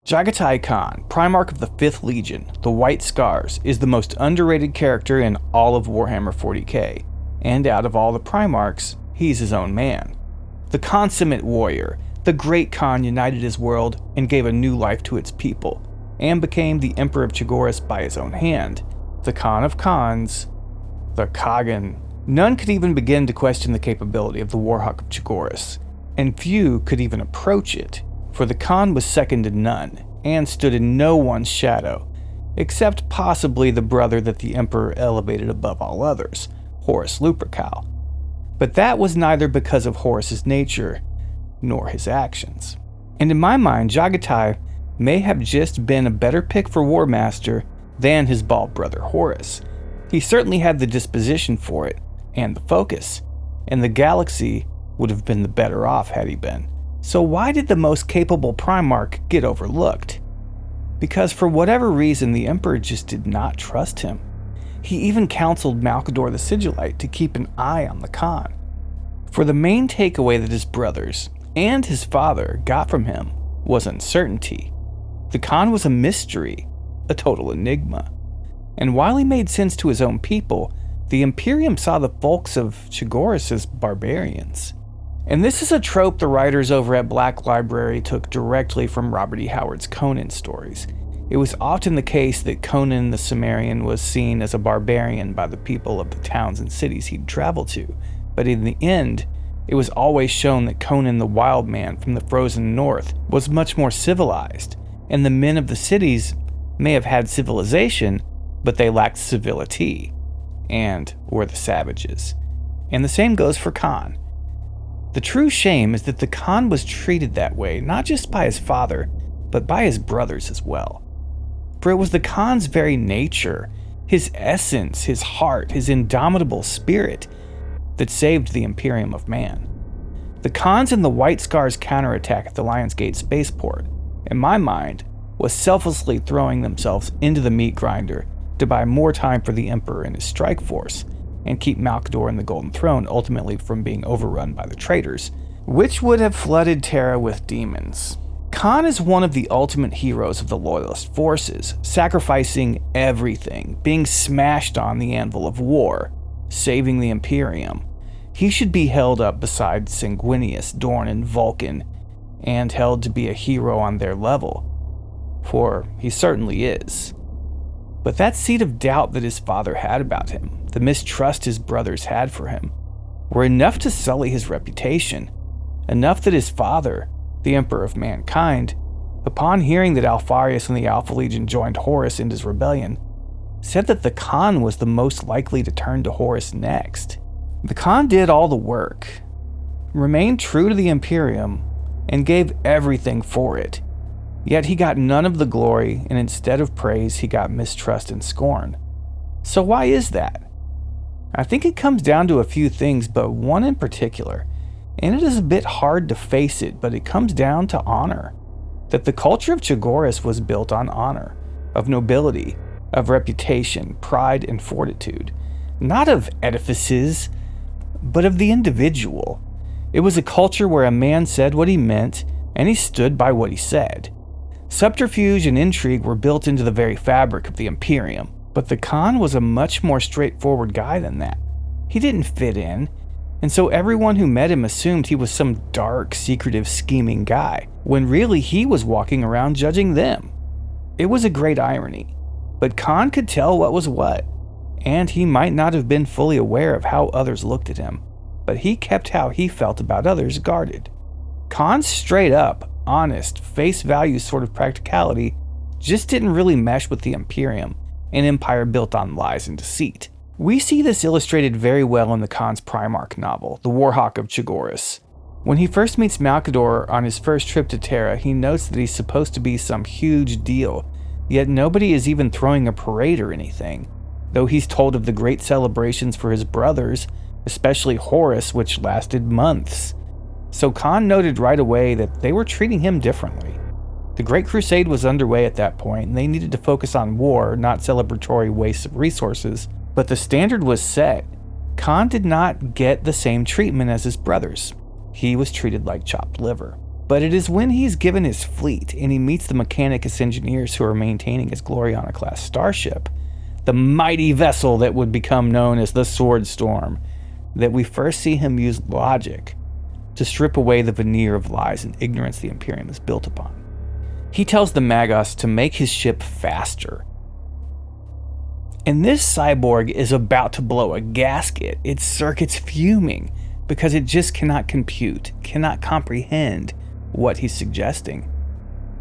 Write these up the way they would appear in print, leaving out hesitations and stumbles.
Jaghatai Khan, Primarch of the 5th Legion, the White Scars, is the most underrated character in all of Warhammer 40k, and out of all the Primarchs, he's his own man. The consummate warrior, the great Khan united his world and gave a new life to its people, and became the Emperor of Chagoris by his own hand. The Khan of Khans, the Kagan. None could even begin to question the capability of the Warhawk of Chagoris, and few could even approach it, for the Khan was second to none, and stood in no one's shadow, except possibly the brother that the Emperor elevated above all others, Horus Lupercal. But that was neither because of Horus's nature, nor his actions. And in my mind, Jaghatai may have just been a better pick for War Master than his bald brother Horus. He certainly had the disposition for it, and the focus, and the galaxy would have been the better off had he been. So why did the most capable Primarch get overlooked? Because for whatever reason, the Emperor just did not trust him. He even counseled Malcador the Sigillite to keep an eye on the Khan. For the main takeaway that his brothers, and his father, got from him was uncertainty. The Khan was a mystery, a total enigma. And while he made sense to his own people, the Imperium saw the folks of Chagoris as barbarians. And this is a trope the writers over at Black Library took directly from Robert E. Howard's Conan stories. It was often the case that Conan the Cimmerian was seen as a barbarian by the people of the towns and cities he'd traveled to, but in the end, it was always shown that Conan the Wild Man from the frozen north was much more civilized, and the men of the cities may have had civilization, but they lacked civility, and were the savages. And the same goes for Khan. The true shame is that the Khan was treated that way not just by his father, but by his brothers as well. For it was the Khan's very nature, his essence, his heart, his indomitable spirit, that saved the Imperium of Man. The Khans and the White Scars' counterattack at the Lionsgate spaceport, in my mind, was selflessly throwing themselves into the meat grinder to buy more time for the Emperor and his strike force, and keep Malcador and the Golden Throne ultimately from being overrun by the traitors, which would have flooded Terra with demons. Khan is one of the ultimate heroes of the Loyalist forces, sacrificing everything, being smashed on the anvil of war, saving the Imperium. He should be held up beside Sanguinius, Dorn, and Vulcan, and held to be a hero on their level, for he certainly is. But that seed of doubt that his father had about him, the mistrust his brothers had for him, were enough to sully his reputation, enough that his father, the Emperor of Mankind, upon hearing that Alpharius and the Alpha Legion joined Horus in his rebellion, said that the Khan was the most likely to turn to Horus next. The Khan did all the work, remained true to the Imperium, and gave everything for it. Yet he got none of the glory, and instead of praise, he got mistrust and scorn. So why is that? I think it comes down to a few things, but one in particular, and it is a bit hard to face it, but it comes down to honor. That the culture of Chagoris was built on honor, of nobility, of reputation, pride, and fortitude. Not of edifices, but of the individual. It was a culture where a man said what he meant, and he stood by what he said. Subterfuge and intrigue were built into the very fabric of the Imperium, but the Khan was a much more straightforward guy than that. He didn't fit in, and so everyone who met him assumed he was some dark, secretive, scheming guy, when really he was walking around judging them. It was a great irony, but Khan could tell what was what, and he might not have been fully aware of how others looked at him, but he kept how he felt about others guarded. Khan's straight up, honest, face value sort of practicality just didn't really mesh with the Imperium, an empire built on lies and deceit. We see this illustrated very well in the Khan's Primarch novel, The Warhawk of Chagoris. When he first meets Malcador on his first trip to Terra, he notes that he's supposed to be some huge deal, yet nobody is even throwing a parade or anything, though he's told of the great celebrations for his brothers, especially Horus, which lasted months. So Khan noted right away that they were treating him differently. The Great Crusade was underway at that point, and they needed to focus on war, not celebratory wastes of resources, but the standard was set. Khan did not get the same treatment as his brothers. He was treated like chopped liver. But it is when he's given his fleet and he meets the Mechanicus engineers who are maintaining his Gloriana-class starship, the mighty vessel that would become known as the Sword Storm, that we first see him use logic to strip away the veneer of lies and ignorance the Imperium is built upon. He tells the Magos to make his ship faster. And this cyborg is about to blow a gasket. Its circuit's fuming because it just cannot compute, cannot comprehend what he's suggesting.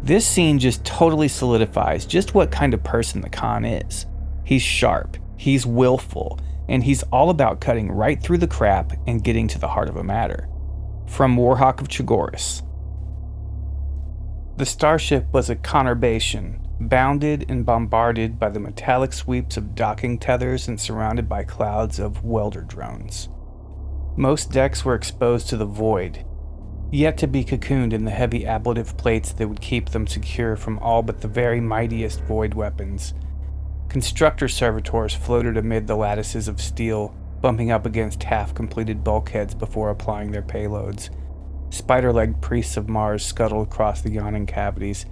This scene just totally solidifies just what kind of person the Khan is. He's sharp, he's willful, and he's all about cutting right through the crap and getting to the heart of a matter. From Warhawk of Chagoris. The starship was a conurbation, bounded and bombarded by the metallic sweeps of docking tethers and surrounded by clouds of welder drones. Most decks were exposed to the void, yet to be cocooned in the heavy ablative plates that would keep them secure from all but the very mightiest void weapons. Constructor servitors floated amid the lattices of steel, bumping up against half-completed bulkheads before applying their payloads. Spider-legged priests of Mars scuttled across the yawning cavities,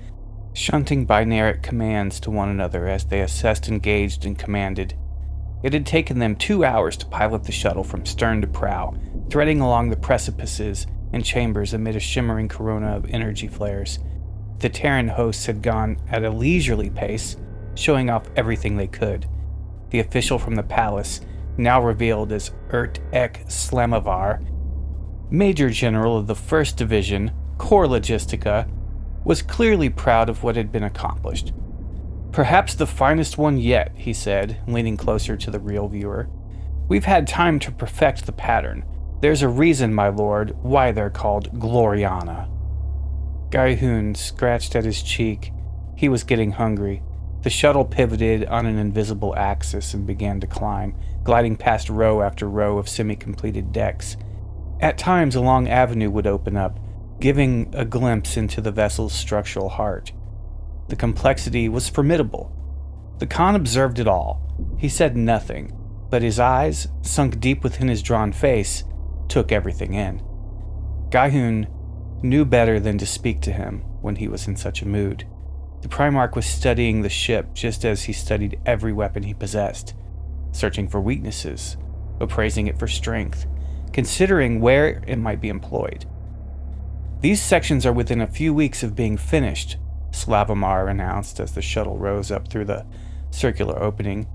shunting binaric commands to one another as they assessed, engaged, and commanded. It had taken them 2 hours to pilot the shuttle from stern to prow, threading along the precipices and chambers amid a shimmering corona of energy flares. The Terran hosts had gone at a leisurely pace, showing off everything they could. The official from the palace, now revealed as Ek Slamavar, Major General of the 1st Division, Corps Logistica, was clearly proud of what had been accomplished. "Perhaps the finest one yet," he said, leaning closer to the real viewer. "We've had time to perfect the pattern. There's a reason, my lord, why they're called Gloriana." Gaihun scratched at his cheek. He was getting hungry. The shuttle pivoted on an invisible axis and began to climb, gliding past row after row of semi-completed decks. At times, a long avenue would open up, giving a glimpse into the vessel's structural heart. The complexity was formidable. The Khan observed it all. He said nothing, but his eyes, sunk deep within his drawn face, took everything in. Gaihun knew better than to speak to him when he was in such a mood. The Primarch was studying the ship just as he studied every weapon he possessed, searching for weaknesses, appraising it for strength, considering where it might be employed. "These sections are within a few weeks of being finished," Slavomar announced as the shuttle rose up through the circular opening,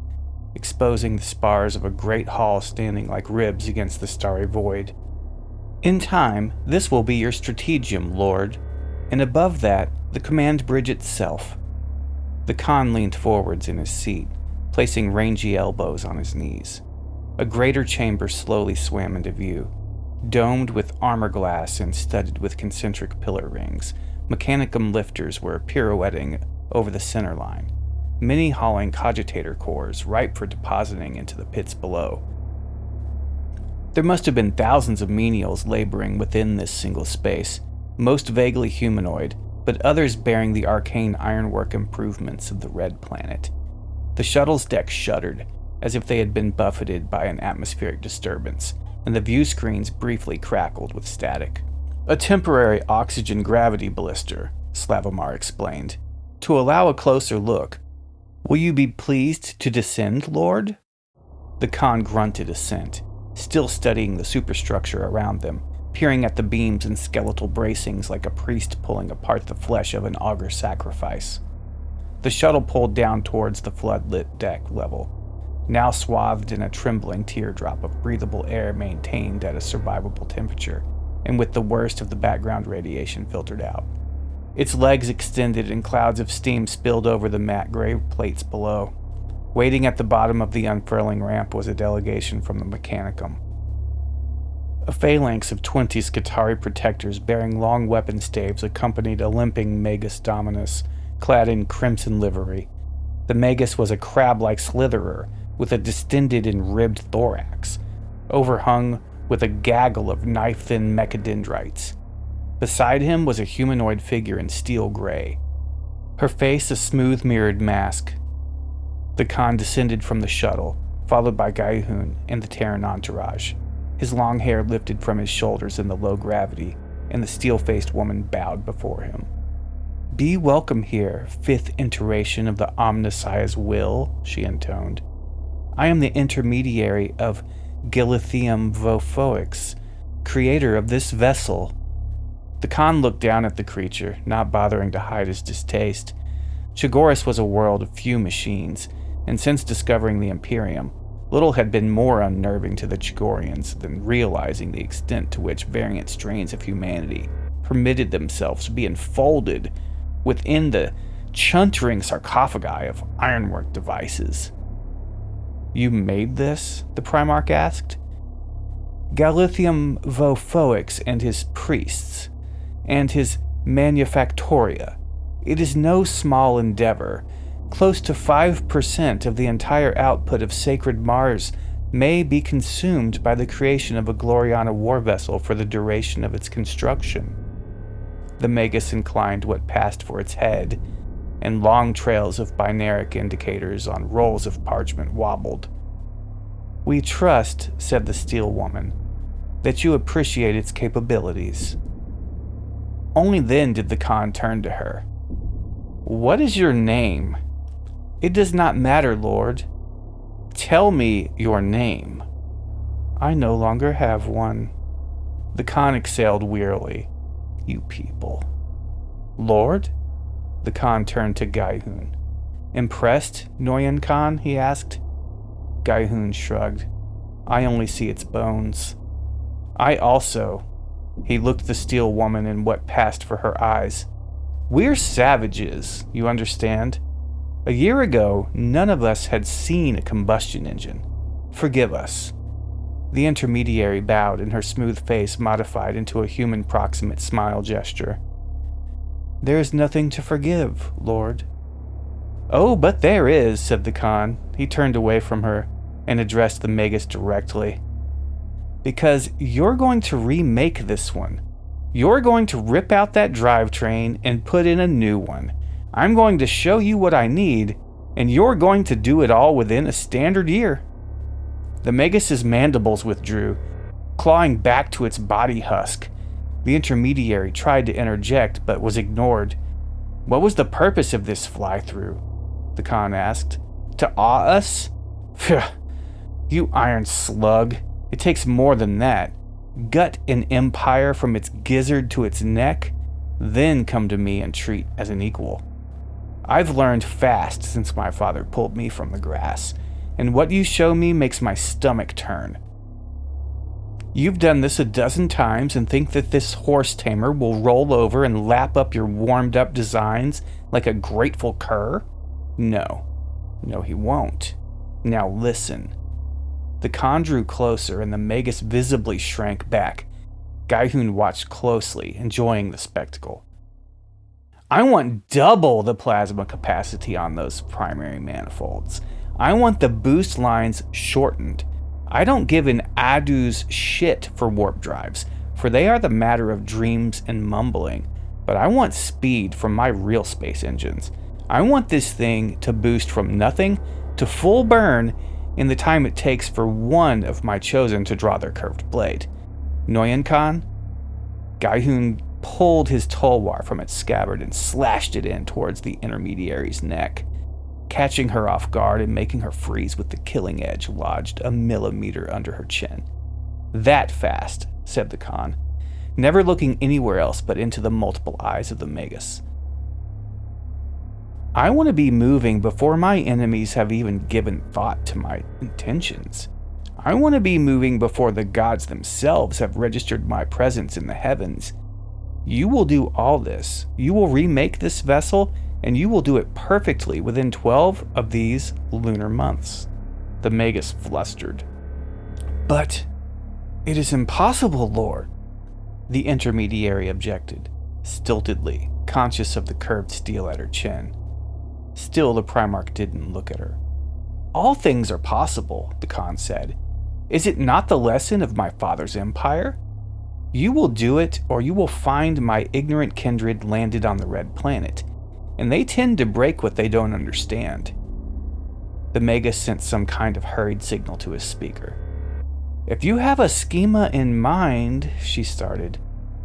exposing the spars of a great hall standing like ribs against the starry void. "In time, this will be your strategium, Lord, and above that, the command bridge itself." The Khan leaned forwards in his seat, placing rangy elbows on his knees. A greater chamber slowly swam into view, domed with armor glass and studded with concentric pillar rings. Mechanicum lifters were pirouetting over the center line, many hauling cogitator cores ripe for depositing into the pits below. There must have been thousands of menials laboring within this single space, most vaguely humanoid, but others bearing the arcane ironwork improvements of the Red Planet. The shuttle's deck shuddered, as if they had been buffeted by an atmospheric disturbance, and the view screens briefly crackled with static. "A temporary oxygen gravity blister," Slavomar explained, "to allow a closer look. Will you be pleased to descend, Lord?" The Khan grunted assent, still studying the superstructure around them, peering at the beams and skeletal bracings like a priest pulling apart the flesh of an augur sacrifice. The shuttle pulled down towards the flood-lit deck level, now swathed in a trembling teardrop of breathable air maintained at a survivable temperature, and with the worst of the background radiation filtered out. Its legs extended and clouds of steam spilled over the matte gray plates below. Waiting at the bottom of the unfurling ramp was a delegation from the Mechanicum. A phalanx of 20 Skitarii protectors bearing long weapon staves accompanied a limping Magus Dominus, clad in crimson livery. The Magus was a crab-like slitherer with a distended and ribbed thorax, overhung with a gaggle of knife-thin mechadendrites. Beside him was a humanoid figure in steel gray, her face a smooth mirrored mask. The Khan descended from the shuttle, followed by Gaihun and the Terran entourage, his long hair lifted from his shoulders in the low gravity, and the steel-faced woman bowed before him. "Be welcome here, fifth iteration of the Omnissiah's will," she intoned. "I am the intermediary of Gilithium Vophoix, creator of this vessel." The Khan looked down at the creature, not bothering to hide his distaste. Chagoris was a world of few machines, and since discovering the Imperium, little had been more unnerving to the Chagorians than realizing the extent to which variant strains of humanity permitted themselves to be enfolded within the chuntering sarcophagi of ironwork devices. "You made this?" the Primarch asked. "Galithium Vophoix and his priests, and his manufactoria. It is no small endeavor. Close to 5% of the entire output of Sacred Mars may be consumed by the creation of a Gloriana war vessel for the duration of its construction." The Magus inclined what passed for its head, and long trails of binaric indicators on rolls of parchment wobbled. "We trust," said the Steel Woman, "that you appreciate its capabilities." Only then did the Khan turn to her. "What is your name?" "It does not matter, Lord." "Tell me your name." "I no longer have one." The Khan exhaled wearily. "You people." "Lord?" The Khan turned to Gaihun. "Impressed, Noyan Khan?" he asked. Gaihun shrugged. "I only see its bones." "I also." He looked the Steel Woman in what passed for her eyes. "We're savages, you understand? A year ago, none of us had seen a combustion engine. Forgive us." The intermediary bowed, and her smooth face modified into a human proximate smile gesture. "There is nothing to forgive, Lord." "Oh, but there is," said the Khan. He turned away from her and addressed the Magus directly. "Because you're going to remake this one. You're going to rip out that drivetrain and put in a new one. I'm going to show you what I need, and you're going to do it all within a standard year." The Magus's mandibles withdrew, clawing back to its body husk. The intermediary tried to interject, but was ignored. "What was the purpose of this fly-through?" the Khan asked. "To awe us? Phew, you iron slug. It takes more than that. Gut an empire from its gizzard to its neck, then come to me and treat as an equal. I've learned fast since my father pulled me from the grass, and what you show me makes my stomach turn. You've done this a dozen times and think that this horse tamer will roll over and lap up your warmed-up designs like a grateful cur? No, he won't. Now listen." The Khan drew closer, and the Magus visibly shrank back. Gaihun watched closely, enjoying the spectacle. "I want double the plasma capacity on those primary manifolds. I want the boost lines shortened. I don't give an Adu's shit for warp drives, for they are the matter of dreams and mumbling. But I want speed from my real space engines. I want this thing to boost from nothing to full burn in the time it takes for one of my chosen to draw their curved blade. Noyan Khan?" Gaihun pulled his tulwar from its scabbard and slashed it in towards the intermediary's neck, catching her off guard and making her freeze with the killing edge lodged a millimeter under her chin. "That fast," said the Khan, never looking anywhere else but into the multiple eyes of the Magus. "I want to be moving before my enemies have even given thought to my intentions. I want to be moving before the gods themselves have registered my presence in the heavens. You will do all this. You will remake this vessel, and you will do it perfectly within 12 of these lunar months." The Magus flustered. "But it is impossible, Lord," the intermediary objected, stiltedly, conscious of the curved steel at her chin. Still, the Primarch didn't look at her. "All things are possible," the Khan said. "Is it not the lesson of my father's empire? You will do it, or you will find my ignorant kindred landed on the Red Planet, and they tend to break what they don't understand." The Magus sent some kind of hurried signal to his speaker. "If you have a schema in mind," she started.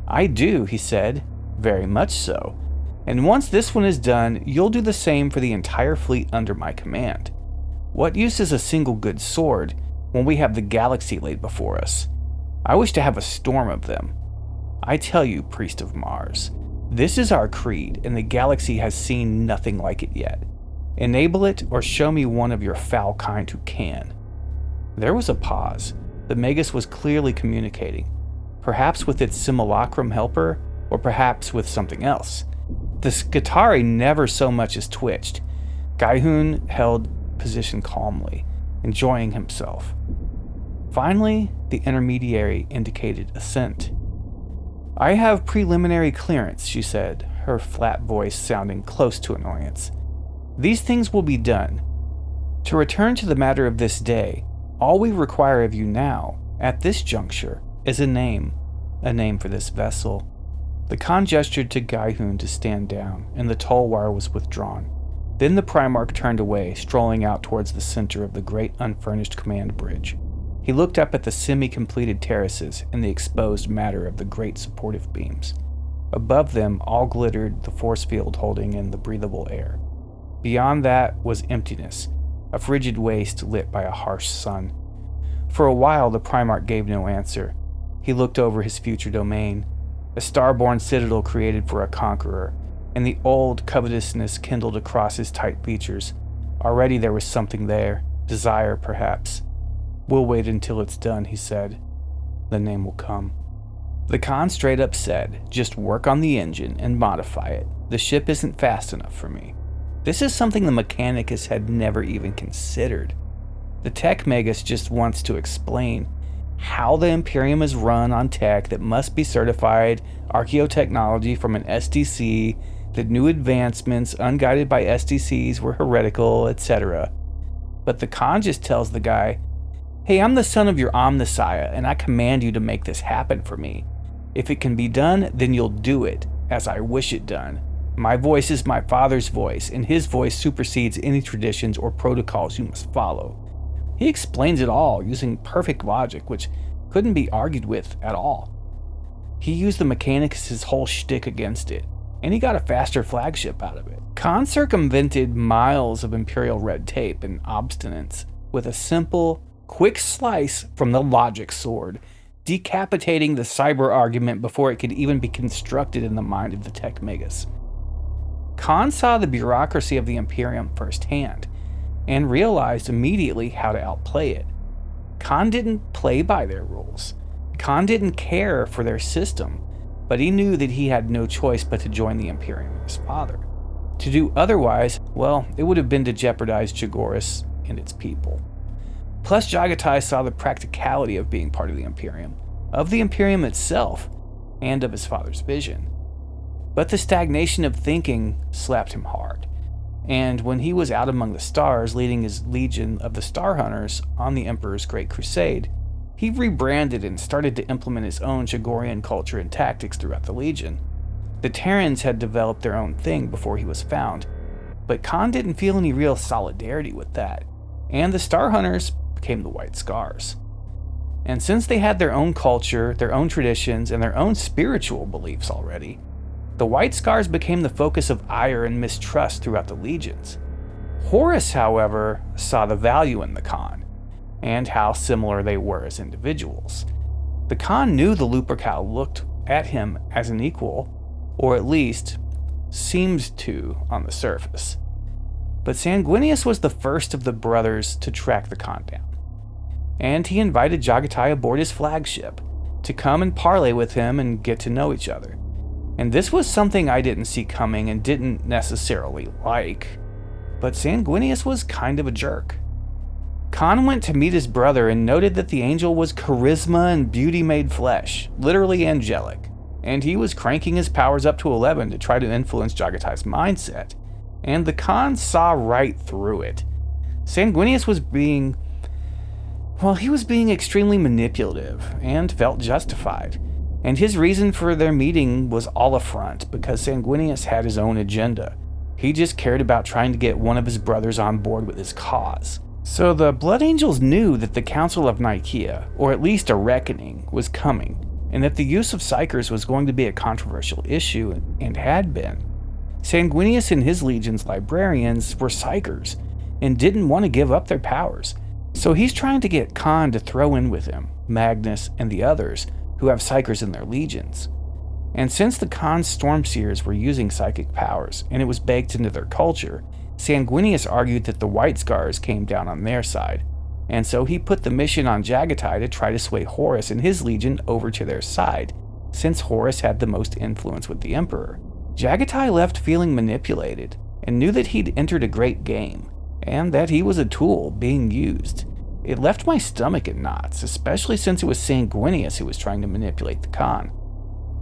I do, he said. Very much so. And once this one is done, you'll do the same for the entire fleet under my command. What use is a single good sword when we have the galaxy laid before us? I wish to have a storm of them. I tell you, Priest of Mars, this is our creed, and the galaxy has seen nothing like it yet. Enable it, or show me one of your foul kind who can. There was a pause. The Magus was clearly communicating, perhaps with its simulacrum helper, or perhaps with something else. The Skitarii never so much as twitched. Gaihun held position calmly, enjoying himself. Finally, the intermediary indicated assent. I have preliminary clearance, she said, her flat voice sounding close to annoyance. These things will be done. To return to the matter of this day, all we require of you now, at this juncture, is a name for this vessel. The Khan gestured to Gaihun to stand down, and the tulwar was withdrawn. Then the Primarch turned away, strolling out towards the center of the great unfurnished command bridge. He looked up at the semi-completed terraces and the exposed matter of the great supportive beams. Above them all glittered the force field holding in the breathable air. Beyond that was emptiness, a frigid waste lit by a harsh sun. For a while the Primarch gave no answer. He looked over his future domain, a starborn citadel created for a conqueror, and the old covetousness kindled across his tight features. Already there was something there, desire perhaps. We'll wait until it's done, he said. The name will come. The Khan straight up said, just work on the engine and modify it. The ship isn't fast enough for me. This is something the Mechanicus had never even considered. The Tech Magus just wants to explain how the Imperium is run on tech that must be certified archaeotechnology from an SDC, that new advancements unguided by SDCs were heretical, etc. But the Khan just tells the guy, hey, I'm the son of your Omnissiah, and I command you to make this happen for me. If it can be done, then you'll do it, as I wish it done. My voice is my father's voice, and his voice supersedes any traditions or protocols you must follow. He explains it all using perfect logic, which couldn't be argued with at all. He used the Mechanicus' whole shtick against it, and he got a faster flagship out of it. Khan circumvented miles of Imperial red tape and obstinance with a simple, quick slice from the logic sword, decapitating the cyber argument before it could even be constructed in the mind of the Tech Magus. Khan saw the bureaucracy of the Imperium firsthand, and realized immediately how to outplay it. Khan didn't play by their rules. Khan didn't care for their system, but he knew that he had no choice but to join the Imperium of his father. To do otherwise, well, it would have been to jeopardize Jagoras and its people. Plus, Jaghatai saw the practicality of being part of the Imperium itself, and of his father's vision. But the stagnation of thinking slapped him hard, and when he was out among the stars leading his legion of the Star Hunters on the Emperor's Great Crusade, he rebranded and started to implement his own Jagorian culture and tactics throughout the legion. The Terrans had developed their own thing before he was found, but Khan didn't feel any real solidarity with that, and the Star Hunters became the White Scars. And since they had their own culture, their own traditions, and their own spiritual beliefs already, the White Scars became the focus of ire and mistrust throughout the legions. Horus, however, saw the value in the Khan, and how similar they were as individuals. The Khan knew the Lupercal looked at him as an equal, or at least seemed to on the surface. But Sanguinius was the first of the brothers to track the Khan down, and he invited Jaghatai aboard his flagship to come and parley with him and get to know each other. And this was something I didn't see coming and didn't necessarily like, but Sanguinius was kind of a jerk. Khan went to meet his brother and noted that the angel was charisma and beauty made flesh, literally angelic, and he was cranking his powers up to 11 to try to influence Jaghatai's mindset, and the Khan saw right through it. Sanguinius was being extremely manipulative and felt justified. And his reason for their meeting was all a front, because Sanguinius had his own agenda. He just cared about trying to get one of his brothers on board with his cause. So the Blood Angels knew that the Council of Nicaea, or at least a reckoning, was coming, and that the use of psychers was going to be a controversial issue, and had been. Sanguinius and his legion's librarians were psychers, and didn't want to give up their powers, so he's trying to get Khan to throw in with him, Magnus and the others who have psychers in their legions. And since the Khan's Stormseers were using psychic powers, and it was baked into their culture, Sanguinius argued that the White Scars came down on their side, and so he put the mission on Jaghatai to try to sway Horus and his legion over to their side, since Horus had the most influence with the Emperor. Jaghatai left feeling manipulated, and knew that he'd entered a great game, and that he was a tool being used. It left my stomach in knots, especially since it was Sanguinius who was trying to manipulate the Khan.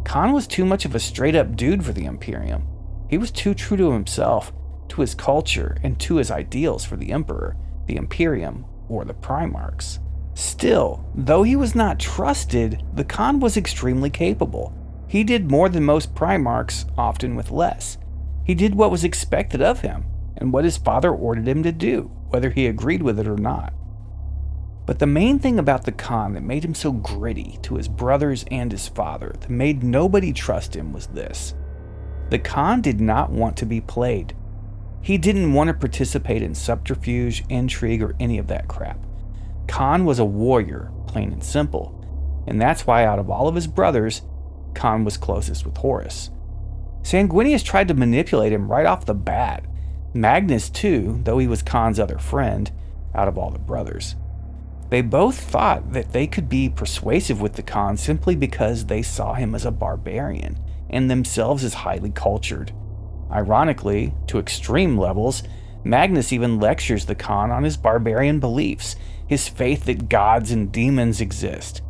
Khan was too much of a straight-up dude for the Imperium. He was too true to himself, to his culture, and to his ideals for the Emperor, the Imperium, or the Primarchs. Still, though he was not trusted, the Khan was extremely capable. He did more than most Primarchs, often with less. He did what was expected of him, and what his father ordered him to do, whether he agreed with it or not. But the main thing about the Khan that made him so gritty to his brothers and his father, that made nobody trust him, was this. The Khan did not want to be played. He didn't want to participate in subterfuge, intrigue, or any of that crap. Khan was a warrior, plain and simple, and that's why out of all of his brothers, Khan was closest with Horus. Sanguinius tried to manipulate him right off the bat. Magnus too, though he was Khan's other friend, out of all the brothers. They both thought that they could be persuasive with the Khan simply because they saw him as a barbarian, and themselves as highly cultured. Ironically, to extreme levels, Magnus even lectures the Khan on his barbarian beliefs, his faith that gods and demons exist.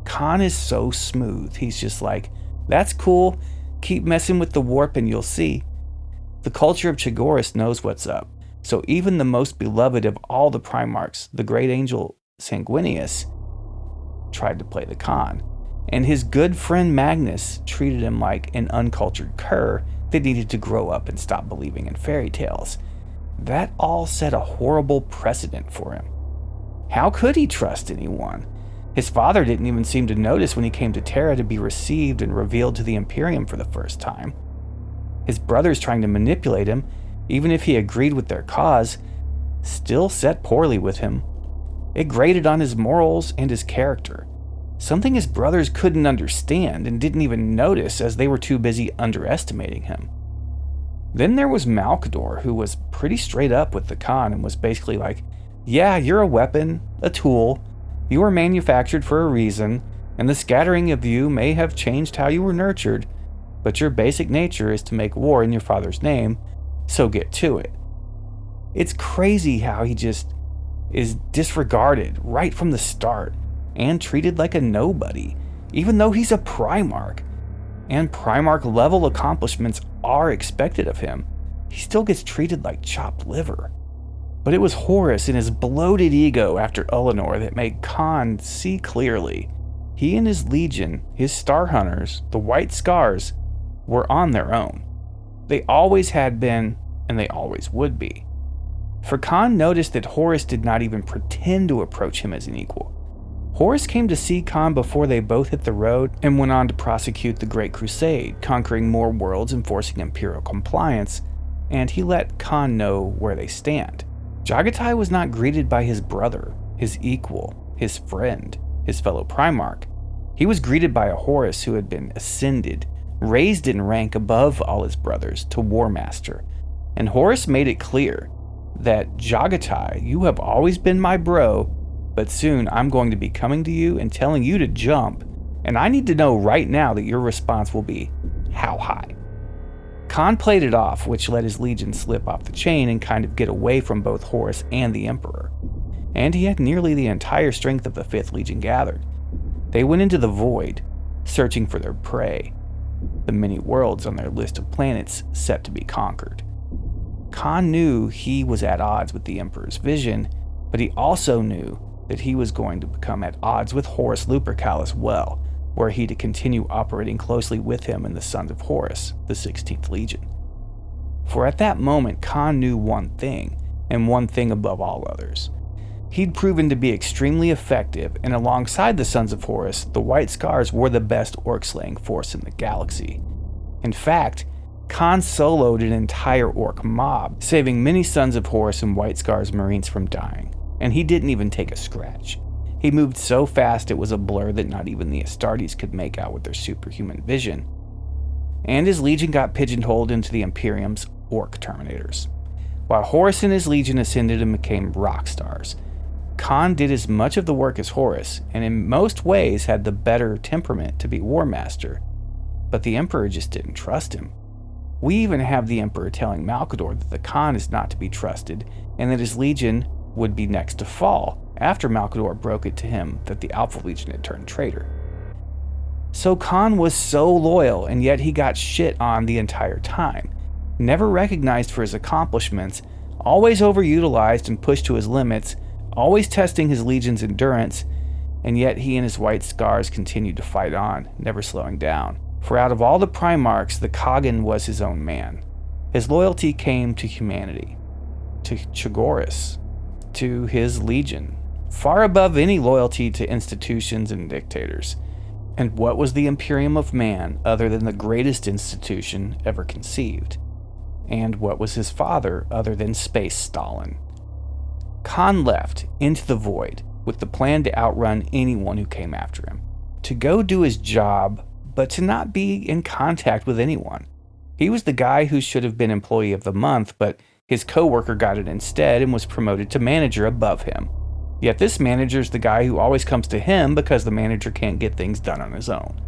Khan is so smooth, he's just like, that's cool, keep messing with the warp and you'll see. The culture of Chagoris knows what's up, so even the most beloved of all the Primarchs, the great angel Sanguinius, tried to play the Khan, and his good friend Magnus treated him like an uncultured cur that needed to grow up and stop believing in fairy tales. That all set a horrible precedent for him. How could he trust anyone? His father didn't even seem to notice when he came to Terra to be received and revealed to the Imperium for the first time. His brothers trying to manipulate him, even if he agreed with their cause, still set poorly with him. It grated on his morals and his character, something his brothers couldn't understand and didn't even notice as they were too busy underestimating him. Then there was Malkador, who was pretty straight up with the Khan and was basically like, yeah, you're a weapon, a tool, you were manufactured for a reason, and the scattering of you may have changed how you were nurtured, but your basic nature is to make war in your father's name, so get to it. It's crazy how he just is disregarded right from the start and treated like a nobody, even though he's a Primarch, and Primarch level accomplishments are expected of him. He still gets treated like chopped liver. But it was Horus and his bloated ego after Eleanor that made Khan see clearly. He and his legion, his Star Hunters, the White Scars, were on their own. They always had been, and they always would be. For Khan noticed that Horus did not even pretend to approach him as an equal. Horus came to see Khan before they both hit the road and went on to prosecute the Great Crusade, conquering more worlds and forcing imperial compliance, and he let Khan know where they stand. Jaghatai was not greeted by his brother, his equal, his friend, his fellow Primarch. He was greeted by a Horus who had been ascended, raised in rank above all his brothers to War Master, and Horus made it clear that, Jaghatai, you have always been my bro, but soon I'm going to be coming to you and telling you to jump, and I need to know right now that your response will be, how high? Khan played it off, which let his legion slip off the chain and kind of get away from both Horus and the Emperor. And he had nearly the entire strength of the 5th Legion gathered. They went into the void, searching for their prey, the many worlds on their list of planets set to be conquered. Khan knew he was at odds with the Emperor's vision, but he also knew that he was going to become at odds with Horus Lupercal as well, were he to continue operating closely with him and the Sons of Horus, the 16th Legion. For at that moment, Khan knew one thing, and one thing above all others. He'd proven to be extremely effective, and alongside the Sons of Horus, the White Scars were the best orc-slaying force in the galaxy. In fact, Khan soloed an entire orc mob, saving many Sons of Horus and White Scars Marines from dying, and he didn't even take a scratch. He moved so fast it was a blur that not even the Astartes could make out with their superhuman vision. And his legion got pigeonholed into the Imperium's orc terminators. While Horus and his legion ascended and became rock stars, Khan did as much of the work as Horus, and in most ways had the better temperament to be War Master. But the Emperor just didn't trust him. We even have the Emperor telling Malcador that the Khan is not to be trusted, and that his legion would be next to fall, after Malcador broke it to him that the Alpha Legion had turned traitor. So Khan was so loyal, and yet he got shit on the entire time. Never recognized for his accomplishments, always overutilized and pushed to his limits, always testing his legion's endurance, and yet he and his White Scars continued to fight on, never slowing down. For out of all the Primarchs, the Khagan was his own man. His loyalty came to humanity, to Chogoris, to his legion, far above any loyalty to institutions and dictators. And what was the Imperium of Man other than the greatest institution ever conceived? And what was his father other than Space Stalin? Khan left into the void with the plan to outrun anyone who came after him, to go do his job, but to not be in contact with anyone. He was the guy who should have been Employee of the Month, but his co-worker got it instead and was promoted to manager above him. Yet this manager's the guy who always comes to him because the manager can't get things done on his own.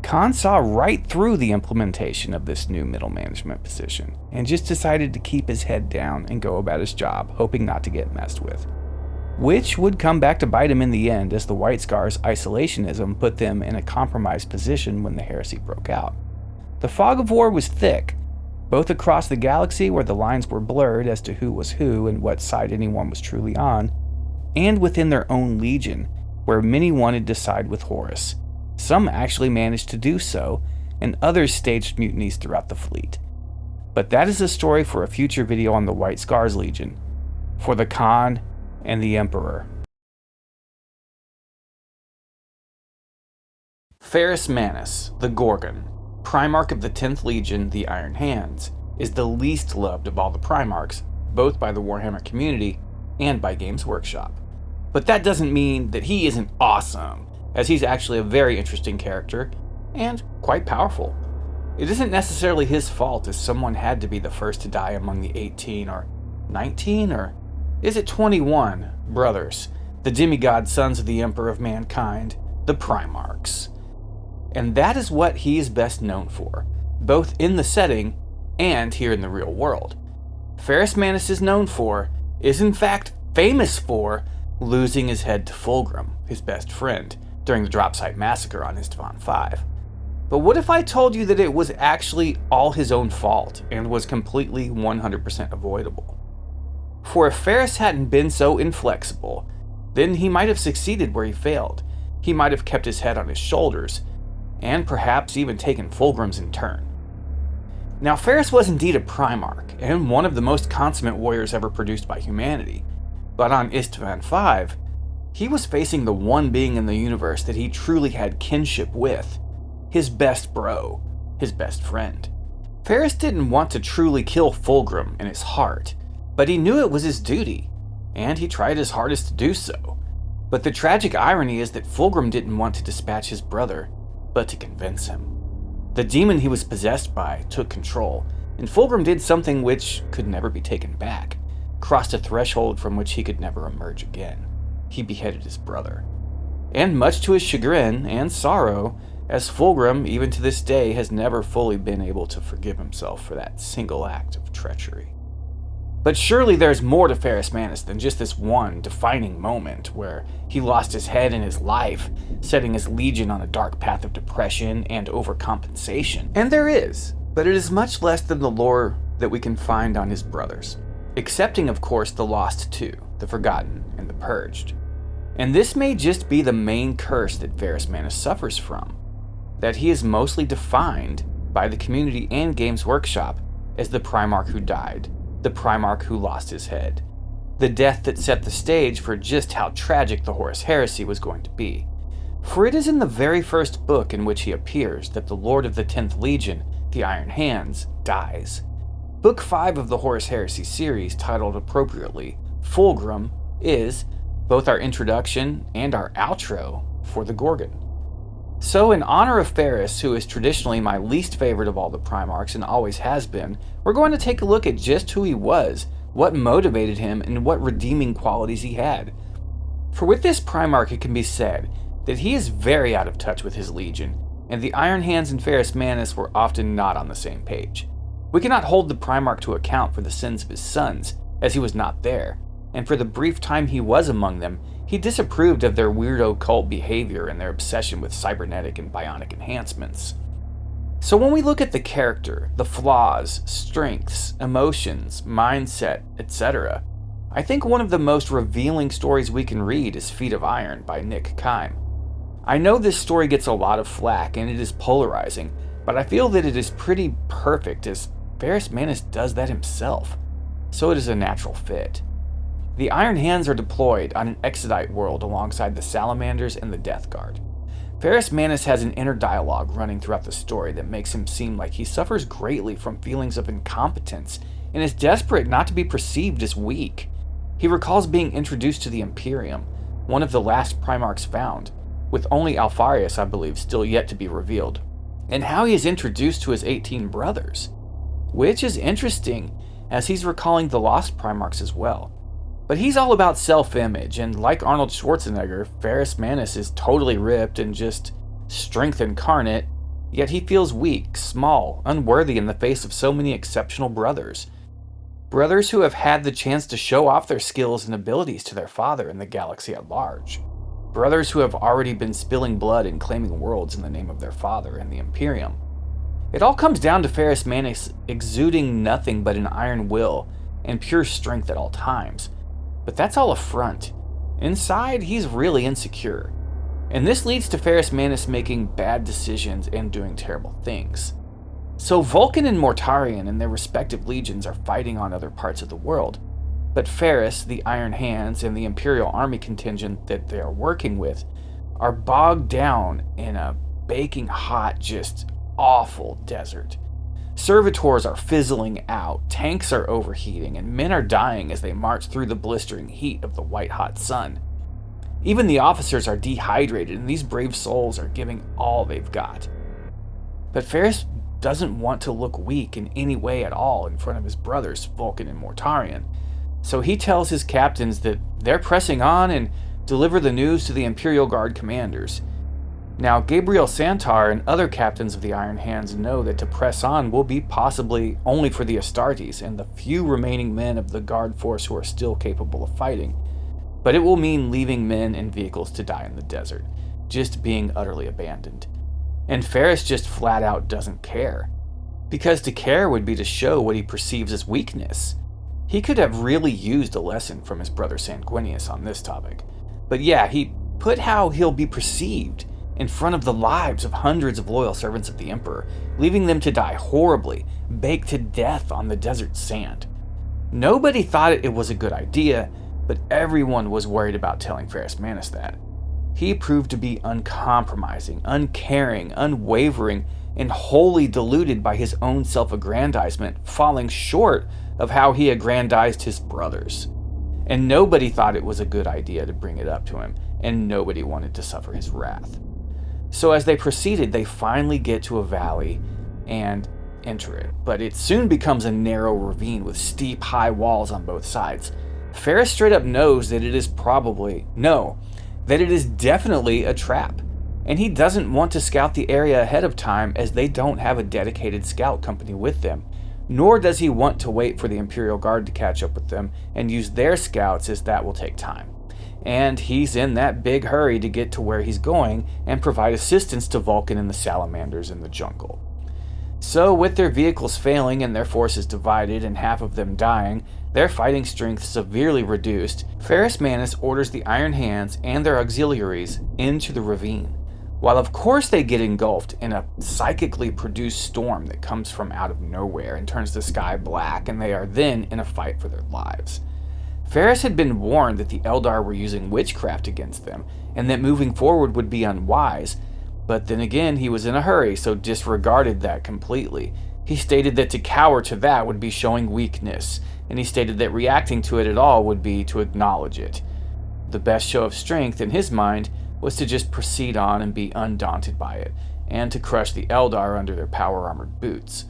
Khan saw right through the implementation of this new middle management position and just decided to keep his head down and go about his job, hoping not to get messed with. Which would come back to bite him in the end, as the White Scars' isolationism put them in a compromised position when the heresy broke out. The fog of war was thick, both across the galaxy where the lines were blurred as to who was who and what side anyone was truly on, and within their own legion, where many wanted to side with Horus. Some actually managed to do so, and others staged mutinies throughout the fleet. But that is a story for a future video on the White Scars Legion, for the Khan and the Emperor. Ferrus Manus, the Gorgon, Primarch of the 10th Legion, the Iron Hands, is the least loved of all the Primarchs, both by the Warhammer community and by Games Workshop. But that doesn't mean that he isn't awesome, as he's actually a very interesting character and quite powerful. It isn't necessarily his fault, as someone had to be the first to die among the 18 or 19 or is it 21 brothers, the demigod sons of the Emperor of Mankind, the Primarchs. And that is what he is best known for, both in the setting and here in the real world. Ferrus Manus is known for, is in fact famous for, losing his head to Fulgrim, his best friend, during the Dropsite Massacre on Istvan V. But what if I told you that it was actually all his own fault and was completely 100% avoidable? For if Ferrus hadn't been so inflexible, then he might have succeeded where he failed. He might have kept his head on his shoulders, and perhaps even taken Fulgrim's in turn. Now, Ferrus was indeed a Primarch, and one of the most consummate warriors ever produced by humanity. But on Istvan V, he was facing the one being in the universe that he truly had kinship with, his best bro, his best friend. Ferrus didn't want to truly kill Fulgrim in his heart, but he knew it was his duty, and he tried his hardest to do so. But the tragic irony is that Fulgrim didn't want to dispatch his brother, but to convince him. The demon he was possessed by took control, and Fulgrim did something which could never be taken back, crossed a threshold from which he could never emerge again. He beheaded his brother. And much to his chagrin and sorrow, as Fulgrim, even to this day, has never fully been able to forgive himself for that single act of treachery. But surely there's more to Ferrus Manus than just this one defining moment where he lost his head and his life, setting his legion on a dark path of depression and overcompensation. And there is, but it is much less than the lore that we can find on his brothers, excepting of course the Lost Two, the Forgotten, and the Purged. And this may just be the main curse that Ferrus Manus suffers from, that he is mostly defined by the community and Games Workshop as the Primarch who died, the Primarch who lost his head. the death that set the stage for just how tragic the Horus Heresy was going to be. For it is in the very first book in which he appears that the Lord of the 10th Legion, the Iron Hands, dies. Book 5 of the Horus Heresy series, titled appropriately Fulgrim, is both our introduction and our outro for the Gorgon. So in honor of Ferrus, who is traditionally my least favorite of all the Primarchs and always has been, we're going to take a look at just who he was, what motivated him, and what redeeming qualities he had. For with this Primarch it can be said that he is very out of touch with his legion, and the Iron Hands and Ferrus Manus were often not on the same page. We cannot hold the Primarch to account for the sins of his sons, as he was not there, and for the brief time he was among them, he disapproved of their weirdo cult behavior and their obsession with cybernetic and bionic enhancements. So when we look at the character, the flaws, strengths, emotions, mindset, etc., I think one of the most revealing stories we can read is Feet of Iron by Nick Kime. I know this story gets a lot of flack and it is polarizing, but I feel that it is pretty perfect as Ferrus Manus does that himself, so it is a natural fit. The Iron Hands are deployed on an XIVth world alongside the Salamanders and the Death Guard. Ferrus Manus has an inner dialogue running throughout the story that makes him seem like he suffers greatly from feelings of incompetence and is desperate not to be perceived as weak. He recalls being introduced to the Imperium, one of the last Primarchs found, with only Alpharius, I believe, still yet to be revealed, and how he is introduced to his 18 brothers, which is interesting as he's recalling the lost Primarchs as well. But he's all about self-image, and like Arnold Schwarzenegger, Ferrus Manus is totally ripped and just strength incarnate, yet he feels weak, small, unworthy in the face of so many exceptional brothers. Brothers who have had the chance to show off their skills and abilities to their father and the galaxy at large. Brothers who have already been spilling blood and claiming worlds in the name of their father and the Imperium. It all comes down to Ferrus Manus exuding nothing but an iron will and pure strength at all times. But that's all a front. Inside, he's really insecure. And this leads to Ferrus Manus making bad decisions and doing terrible things. So Vulcan and Mortarion and their respective legions are fighting on other parts of the world. But Ferrus, the Iron Hands, and the Imperial army contingent that they are working with are bogged down in a baking hot, just awful desert. Servitors are fizzling out, tanks are overheating, and men are dying as they march through the blistering heat of the white-hot sun. Even the officers are dehydrated, and these brave souls are giving all they've got. But Ferrus doesn't want to look weak in any way at all in front of his brothers, Vulcan and Mortarion, so he tells his captains that they're pressing on and deliver the news to the Imperial Guard commanders. Now, Gabriel Santar and other captains of the Iron Hands know that to press on will be possibly only for the Astartes and the few remaining men of the guard force who are still capable of fighting, but it will mean leaving men and vehicles to die in the desert, just being utterly abandoned. And Ferrus just flat out doesn't care, because to care would be to show what he perceives as weakness. He could have really used a lesson from his brother Sanguinius on this topic, but yeah, he put how he'll be perceived in front of the lives of hundreds of loyal servants of the Emperor, leaving them to die horribly, baked to death on the desert sand. Nobody thought it was a good idea, but everyone was worried about telling Ferrus Manus that. He proved to be uncompromising, uncaring, unwavering, and wholly deluded by his own self-aggrandizement, falling short of how he aggrandized his brothers. And nobody thought it was a good idea to bring it up to him, and nobody wanted to suffer his wrath. So as they proceeded, they finally get to a valley and enter it, but it soon becomes a narrow ravine with steep, high walls on both sides. Ferrus straight up knows that it is definitely a trap, and he doesn't want to scout the area ahead of time as they don't have a dedicated scout company with them, nor does he want to wait for the Imperial Guard to catch up with them and use their scouts, as that will take time. And he's in that big hurry to get to where he's going and provide assistance to Vulcan and the Salamanders in the jungle. So with their vehicles failing and their forces divided and half of them dying, their fighting strength severely reduced, Ferrus Manus orders the Iron Hands and their auxiliaries into the ravine, while of course they get engulfed in a psychically produced storm that comes from out of nowhere and turns the sky black, and they are then in a fight for their lives. Ferrus had been warned that the Eldar were using witchcraft against them, and that moving forward would be unwise, but then again he was in a hurry, so disregarded that completely. He stated that to cower to that would be showing weakness, and he stated that reacting to it at all would be to acknowledge it. The best show of strength, in his mind, was to just proceed on and be undaunted by it, and to crush the Eldar under their power-armored boots.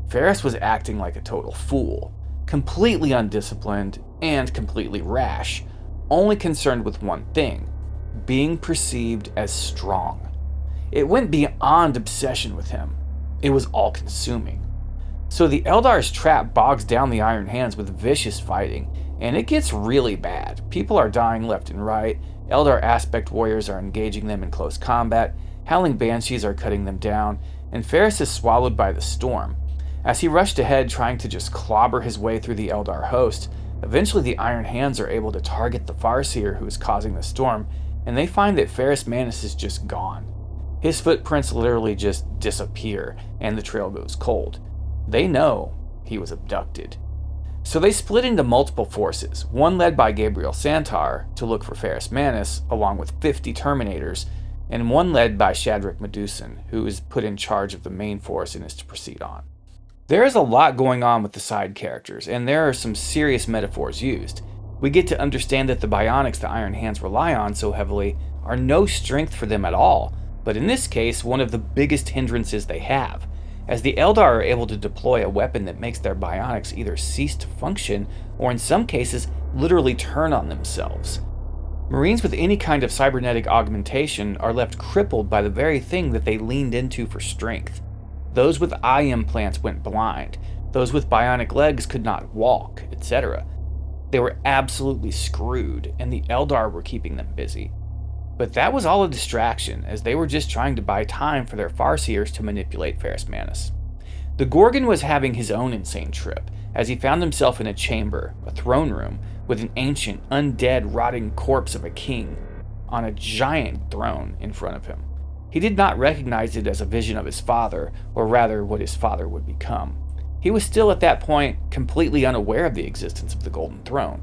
Ferrus was acting like a total fool, completely undisciplined and completely rash, only concerned with one thing: being perceived as strong. It went beyond obsession with him. It was all-consuming. So the Eldar's trap bogs down the Iron Hands with vicious fighting, and it gets really bad. People are dying left and right, Eldar aspect warriors are engaging them in close combat, howling banshees are cutting them down, and Ferrus is swallowed by the storm. As he rushed ahead trying to just clobber his way through the Eldar host, eventually the Iron Hands are able to target the Farseer who is causing the storm, and they find that Ferrus Manus is just gone. His footprints literally just disappear, and the trail goes cold. They know he was abducted. So they split into multiple forces, one led by Gabriel Santar to look for Ferrus Manus, along with 50 Terminators, and one led by Shadrach Medusan, who is put in charge of the main force and is to proceed on. There is a lot going on with the side characters, and there are some serious metaphors used. We get to understand that the bionics the Iron Hands rely on so heavily are no strength for them at all, but in this case, one of the biggest hindrances they have, as the Eldar are able to deploy a weapon that makes their bionics either cease to function, or in some cases, literally turn on themselves. Marines with any kind of cybernetic augmentation are left crippled by the very thing that they leaned into for strength. Those with eye implants went blind, those with bionic legs could not walk, etc. They were absolutely screwed, and the Eldar were keeping them busy. But that was all a distraction, as they were just trying to buy time for their Farseers to manipulate Ferrus Manus. The Gorgon was having his own insane trip, as he found himself in a chamber, a throne room, with an ancient, undead, rotting corpse of a king on a giant throne in front of him. He did not recognize it as a vision of his father, or rather what his father would become. He was still at that point completely unaware of the existence of the Golden Throne.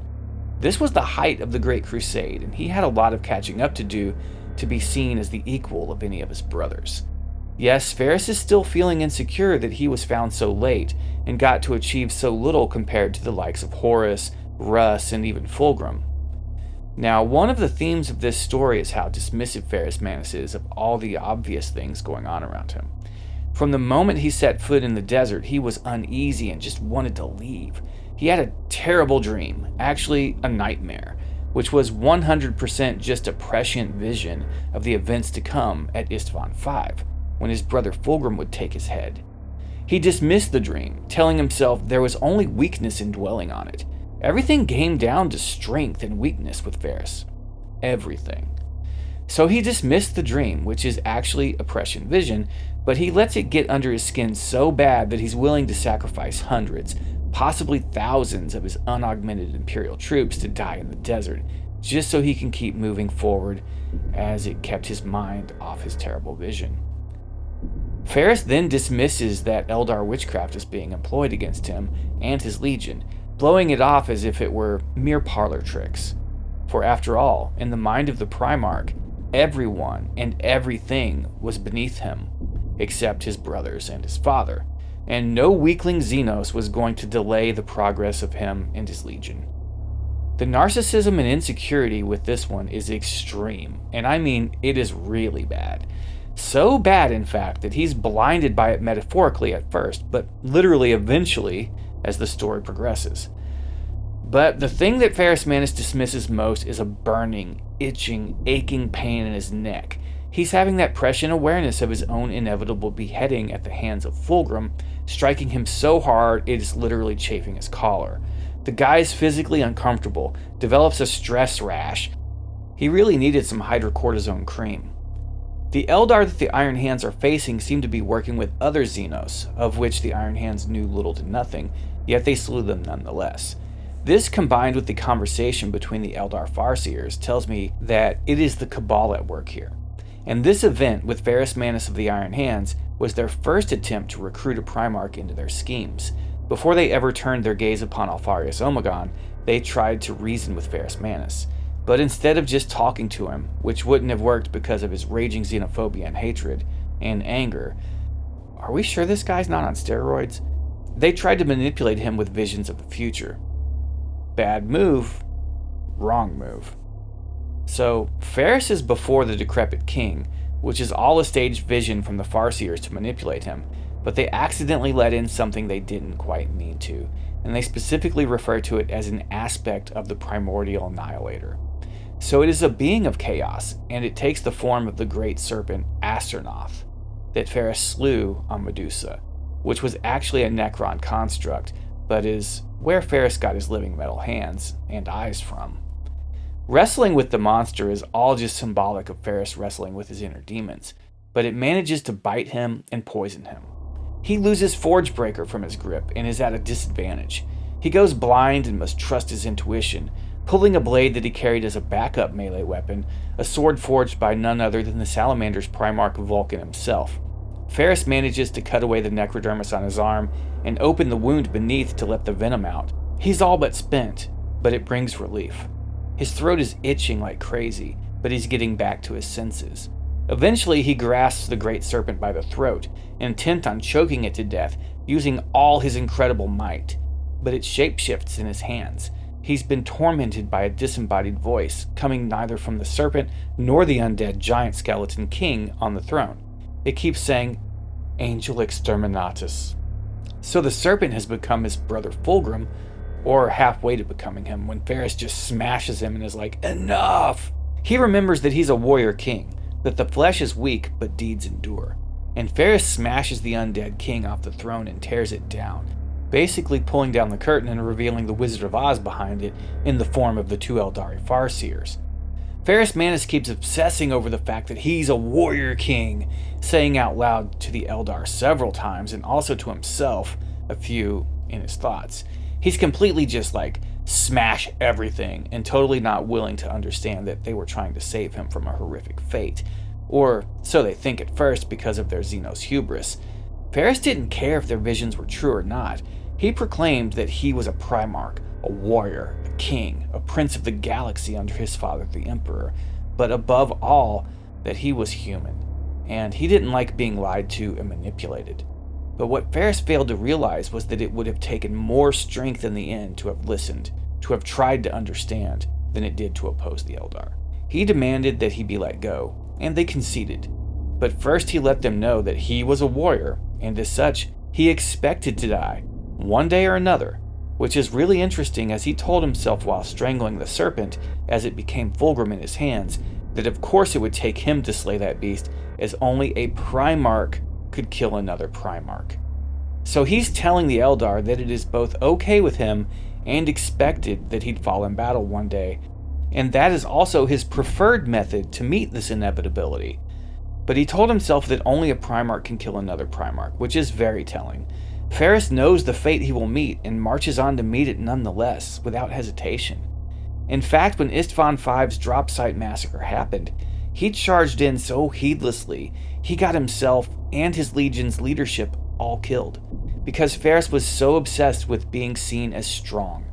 This was the height of the Great Crusade, and he had a lot of catching up to do to be seen as the equal of any of his brothers. Yes, Ferrus is still feeling insecure that he was found so late and got to achieve so little compared to the likes of Horus, Russ, and even Fulgrim. Now, one of the themes of this story is how dismissive Ferrus Manus is of all the obvious things going on around him. From the moment he set foot in the desert, he was uneasy and just wanted to leave. He had a terrible dream, actually a nightmare, which was 100% just a prescient vision of the events to come at Isstvan V, when his brother Fulgrim would take his head. He dismissed the dream, telling himself there was only weakness in dwelling on it. Everything came down to strength and weakness with Ferrus. Everything. So he dismissed the dream, which is actually a prescient vision, but he lets it get under his skin so bad that he's willing to sacrifice hundreds, possibly thousands of his unaugmented Imperial troops to die in the desert, just so he can keep moving forward, as it kept his mind off his terrible vision. Ferrus then dismisses that Eldar witchcraft is being employed against him and his legion, blowing it off as if it were mere parlor tricks. For after all, in the mind of the Primarch, everyone and everything was beneath him, except his brothers and his father, and no weakling Xenos was going to delay the progress of him and his legion. The narcissism and insecurity with this one is extreme, and I mean it is really bad. So bad, in fact, that he's blinded by it metaphorically at first, but literally eventually as the story progresses. But the thing that Ferrus Manus dismisses most is a burning, itching, aching pain in his neck. He's having that prescient awareness of his own inevitable beheading at the hands of Fulgrim, striking him so hard it is literally chafing his collar. The guy is physically uncomfortable, develops a stress rash. He really needed some hydrocortisone cream. The Eldar that the Iron Hands are facing seem to be working with other Xenos, of which the Iron Hands knew little to nothing, yet they slew them nonetheless. This, combined with the conversation between the Eldar Farseers, tells me that it is the Cabal at work here. And this event with Ferrus Manus of the Iron Hands was their first attempt to recruit a Primarch into their schemes. Before they ever turned their gaze upon Alpharius Omegon, they tried to reason with Ferrus Manus. But instead of just talking to him, which wouldn't have worked because of his raging xenophobia and hatred and anger, are we sure this guy's not on steroids? They tried to manipulate him with visions of the future. Bad move, wrong move. So, Ferrus is before the decrepit king, which is all a staged vision from the Farseers to manipulate him, but they accidentally let in something they didn't quite mean to, and they specifically refer to it as an aspect of the primordial annihilator. So it is a being of chaos, and it takes the form of the great serpent Astartes that Ferrus slew on Medusa, which was actually a Necron construct, but is where Ferrus got his living metal hands and eyes from. Wrestling with the monster is all just symbolic of Ferrus wrestling with his inner demons, but it manages to bite him and poison him. He loses Forgebreaker from his grip and is at a disadvantage. He goes blind and must trust his intuition, pulling a blade that he carried as a backup melee weapon, a sword forged by none other than the Salamander's Primarch Vulcan himself. Ferrus manages to cut away the necrodermis on his arm and open the wound beneath to let the venom out. He's all but spent, but it brings relief. His throat is itching like crazy, but he's getting back to his senses. Eventually, he grasps the great serpent by the throat, intent on choking it to death, using all his incredible might. But it shapeshifts in his hands. He's been tormented by a disembodied voice, coming neither from the serpent nor the undead giant skeleton king on the throne. It keeps saying, "Angel Exterminatus." So the serpent has become his brother Fulgrim, or halfway to becoming him, when Ferrus just smashes him and is like, "Enough!" He remembers that he's a warrior king, that the flesh is weak but deeds endure. And Ferrus smashes the undead king off the throne and tears it down, basically pulling down the curtain and revealing the Wizard of Oz behind it in the form of the two Eldari Farseers. Ferrus Manus keeps obsessing over the fact that he's a warrior king, saying out loud to the Eldar several times and also to himself a few in his thoughts. He's completely just like, smash everything, and totally not willing to understand that they were trying to save him from a horrific fate. Or so they think at first because of their Xenos hubris. Ferrus didn't care if their visions were true or not. He proclaimed that he was a Primarch, a warrior, a king, a prince of the galaxy under his father the Emperor, but above all, that he was human, and he didn't like being lied to and manipulated. But what Ferrus failed to realize was that it would have taken more strength in the end to have listened, to have tried to understand, than it did to oppose the Eldar. He demanded that he be let go, and they conceded. But first he let them know that he was a warrior, and as such, he expected to die, one day or another, which is really interesting as he told himself while strangling the serpent, as it became Fulgrim in his hands, that of course it would take him to slay that beast, as only a Primarch could kill another Primarch. So he's telling the Eldar that it is both okay with him and expected that he'd fall in battle one day, and that is also his preferred method to meet this inevitability. But he told himself that only a Primarch can kill another Primarch, which is very telling. Ferrus knows the fate he will meet and marches on to meet it nonetheless, without hesitation. In fact, when Istvan V's drop site massacre happened, he charged in so heedlessly, he got himself and his legion's leadership all killed, because Ferrus was so obsessed with being seen as strong,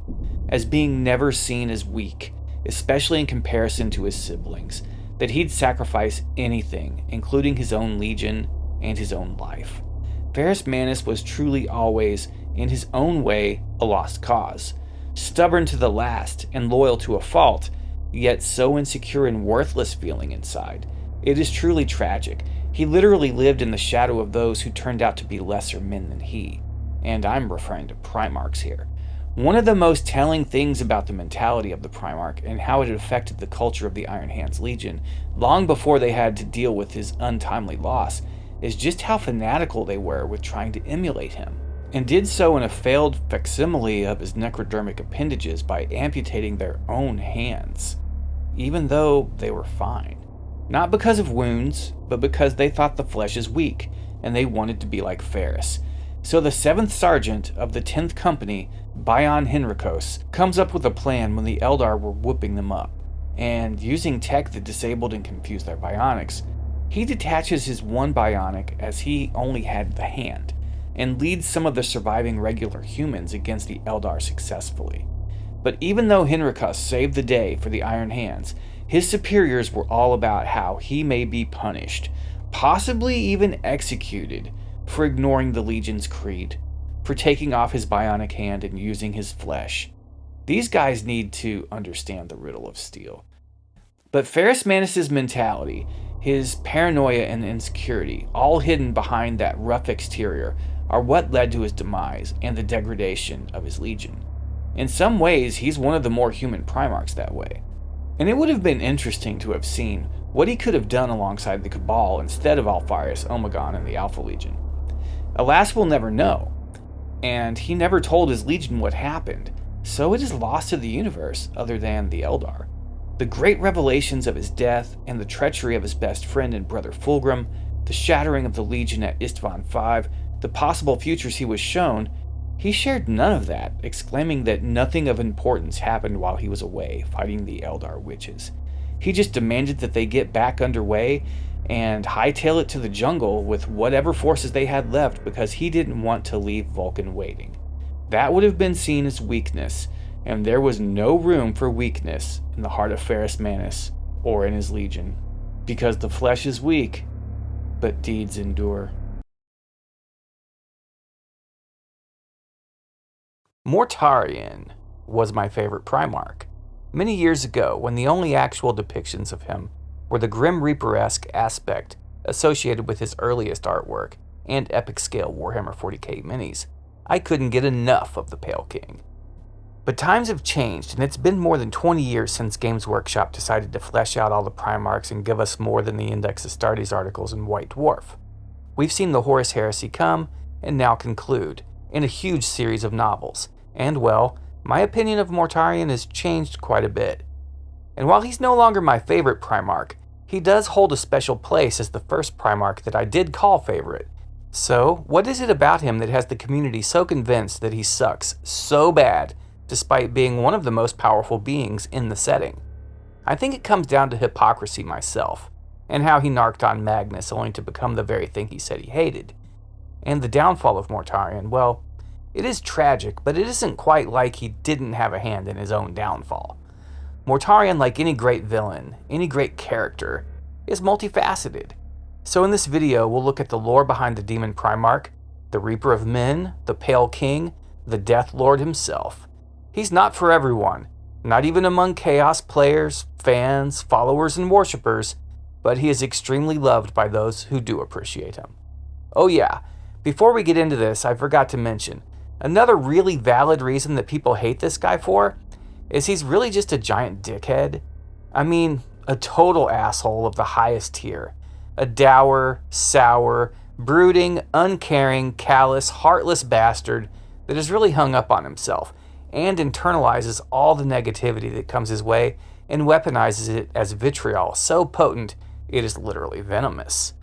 as being never seen as weak, especially in comparison to his siblings, that he'd sacrifice anything, including his own legion and his own life. Ferrus Manus was truly always, in his own way, a lost cause, stubborn to the last and loyal to a fault, yet so insecure and worthless feeling inside. It is truly tragic. He literally lived in the shadow of those who turned out to be lesser men than he, and I'm referring to Primarchs here. One of the most telling things about the mentality of the Primarch and how it affected the culture of the Iron Hands Legion, long before they had to deal with his untimely loss, is just how fanatical they were with trying to emulate him, and did so in a failed facsimile of his necrodermic appendages by amputating their own hands, even though they were fine. Not because of wounds, but because they thought the flesh is weak, and they wanted to be like Ferrus. So the 7th Sergeant of the 10th Company, Bion Henricos, comes up with a plan when the Eldar were whooping them up, and using tech that disabled and confused their bionics, he detaches his one bionic, as he only had the hand, and leads some of the surviving regular humans against the Eldar successfully. But even though Henricus saved the day for the Iron Hands, his superiors were all about how he may be punished, possibly even executed, for ignoring the Legion's creed, for taking off his bionic hand and using his flesh. These guys need to understand the riddle of steel. But Ferrus Manus' mentality, his paranoia and insecurity, all hidden behind that rough exterior, are what led to his demise and the degradation of his legion. In some ways, he's one of the more human Primarchs that way. And it would have been interesting to have seen what he could have done alongside the Cabal instead of Alpharius, Omegon, and the Alpha Legion. Alas, we'll never know. And he never told his legion what happened, so it is lost to the universe other than the Eldar. The great revelations of his death and the treachery of his best friend and brother Fulgrim, the shattering of the Legion at Istvan V, the possible futures he was shown, he shared none of that, exclaiming that nothing of importance happened while he was away fighting the Eldar witches. He just demanded that they get back underway and hightail it to the jungle with whatever forces they had left because he didn't want to leave Vulcan waiting. That would have been seen as weakness, and there was no room for weakness in the heart of Ferrus Manus or in his legion, because the flesh is weak, but deeds endure. Mortarion was my favorite Primarch. Many years ago, when the only actual depictions of him were the Grim Reaper-esque aspect associated with his earliest artwork and epic-scale Warhammer 40k minis, I couldn't get enough of the Pale King. But times have changed, and it's been more than 20 years since Games Workshop decided to flesh out all the Primarchs and give us more than the Index Astartes articles in White Dwarf. We've seen the Horus Heresy come, and now conclude, in a huge series of novels, and well, my opinion of Mortarion has changed quite a bit. And while he's no longer my favorite Primarch, he does hold a special place as the first Primarch that I did call favorite. So, what is it about him that has the community so convinced that he sucks so bad, despite being one of the most powerful beings in the setting? I think it comes down to hypocrisy myself, and how he narked on Magnus only to become the very thing he said he hated. And the downfall of Mortarion, well, it is tragic, but it isn't quite like he didn't have a hand in his own downfall. Mortarion, like any great villain, any great character, is multifaceted. So in this video, we'll look at the lore behind the Demon Primarch, the Reaper of Men, the Pale King, the Death Lord himself. He's not for everyone, not even among Chaos players, fans, followers, and worshippers, but he is extremely loved by those who do appreciate him. Oh yeah, before we get into this, I forgot to mention, another really valid reason that people hate this guy for is he's really just a giant dickhead. I mean, a total asshole of the highest tier. A dour, sour, brooding, uncaring, callous, heartless bastard that is really hung up on himself and internalizes all the negativity that comes his way and weaponizes it as vitriol so potent it is literally venomous.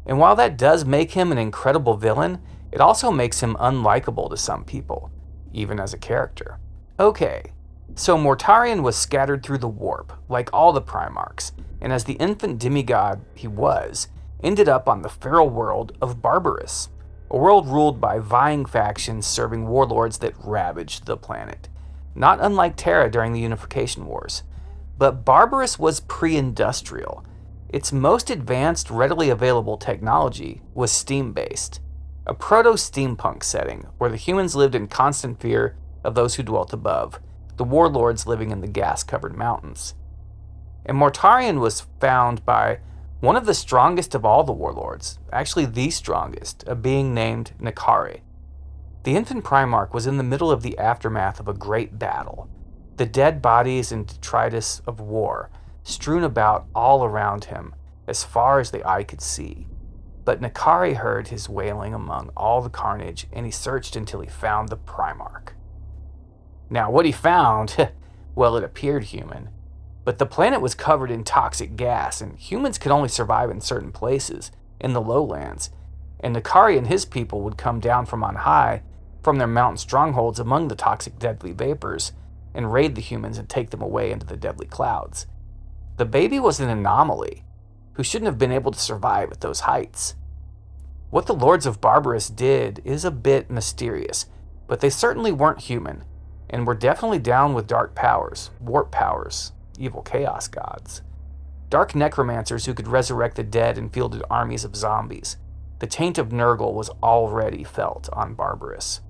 And while that does make him an incredible villain, it also makes him unlikable to some people, even as a character. Okay, so Mortarion was scattered through the warp, like all the Primarchs, and as the infant demigod he was, ended up on the feral world of Barbarous, a world ruled by vying factions serving warlords that ravaged the planet, not unlike Terra during the Unification Wars. But Barbarous was pre-industrial. Its most advanced, readily available technology was steam-based, a proto-steampunk setting where the humans lived in constant fear of those who dwelt above, the warlords living in the gas-covered mountains. And Mortarion was found by one of the strongest of all the warlords, actually the strongest, a being named Nakari. The infant Primarch was in the middle of the aftermath of a great battle, the dead bodies and detritus of war strewn about all around him as far as the eye could see. But Nakari heard his wailing among all the carnage, and he searched until he found the Primarch. Now, what he found, well, it appeared human, but the planet was covered in toxic gas, and humans could only survive in certain places, in the lowlands, and Nakari and his people would come down from on high, from their mountain strongholds among the toxic deadly vapors, and raid the humans and take them away into the deadly clouds. The baby was an anomaly, who shouldn't have been able to survive at those heights. What the Lords of Barbarous did is a bit mysterious, but they certainly weren't human. and were definitely down with dark powers, warp powers, evil chaos gods. Dark necromancers who could resurrect the dead and fielded armies of zombies. The taint of Nurgle was already felt on Barbarous.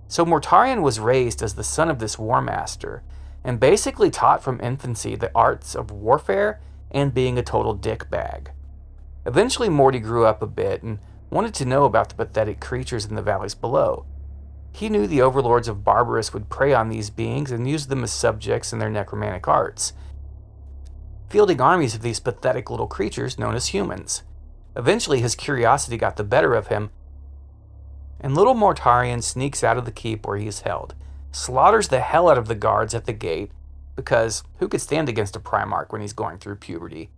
So Mortarion was raised as the son of this war master, and basically taught from infancy the arts of warfare and being a total dickbag. Eventually Morty grew up a bit and wanted to know about the pathetic creatures in the valleys below. He knew the overlords of Barbarous would prey on these beings and use them as subjects in their necromantic arts, fielding armies of these pathetic little creatures known as humans. Eventually his curiosity got the better of him, and little Mortarion sneaks out of the keep where he is held, slaughters the hell out of the guards at the gate, because who could stand against a Primarch when he's going through puberty,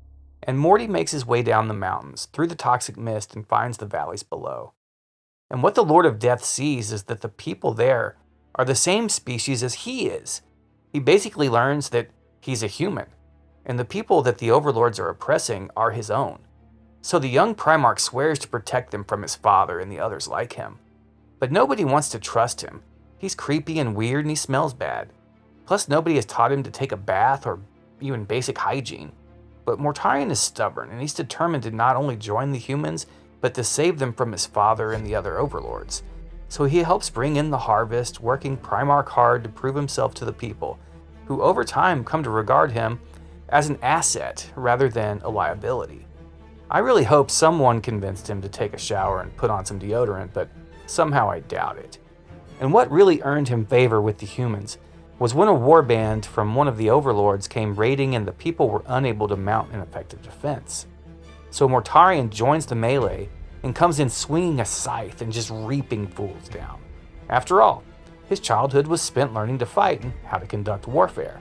and Morty makes his way down the mountains, through the toxic mist, and finds the valleys below. And what the Lord of Death sees is that the people there are the same species as he is. He basically learns that he's a human, and the people that the overlords are oppressing are his own. So the young Primarch swears to protect them from his father and the others like him. But nobody wants to trust him. He's creepy and weird and he smells bad. Plus nobody has taught him to take a bath or even basic hygiene. But Mortarion is stubborn and he's determined to not only join the humans, but to save them from his father and the other overlords. So he helps bring in the harvest, working Primarch hard to prove himself to the people, who over time come to regard him as an asset rather than a liability. I really hope someone convinced him to take a shower and put on some deodorant, but somehow I doubt it. And what really earned him favor with the humans was when a warband from one of the overlords came raiding and the people were unable to mount an effective defense. So Mortarion joins the melee and comes in swinging a scythe and just reaping fools down. After all, his childhood was spent learning to fight and how to conduct warfare.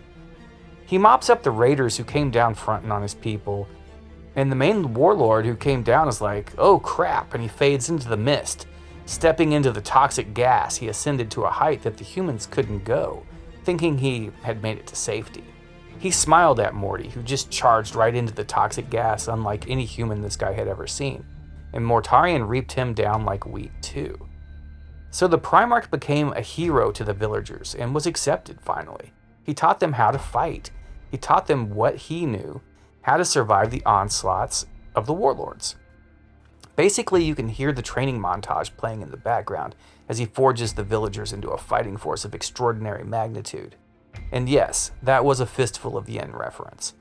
He mops up the raiders who came down fronting on his people, and the main warlord who came down is like, oh crap, and he fades into the mist. Stepping into the toxic gas, he ascended to a height that the humans couldn't go, thinking he had made it to safety. He smiled at Morty, who just charged right into the toxic gas unlike any human this guy had ever seen, and Mortarion reaped him down like wheat too. So the Primarch became a hero to the villagers and was accepted finally. He taught them how to fight. He taught them what he knew, how to survive the onslaughts of the warlords. Basically, you can hear the training montage playing in the background as he forges the villagers into a fighting force of extraordinary magnitude. And yes, that was a Fistful of Yen reference.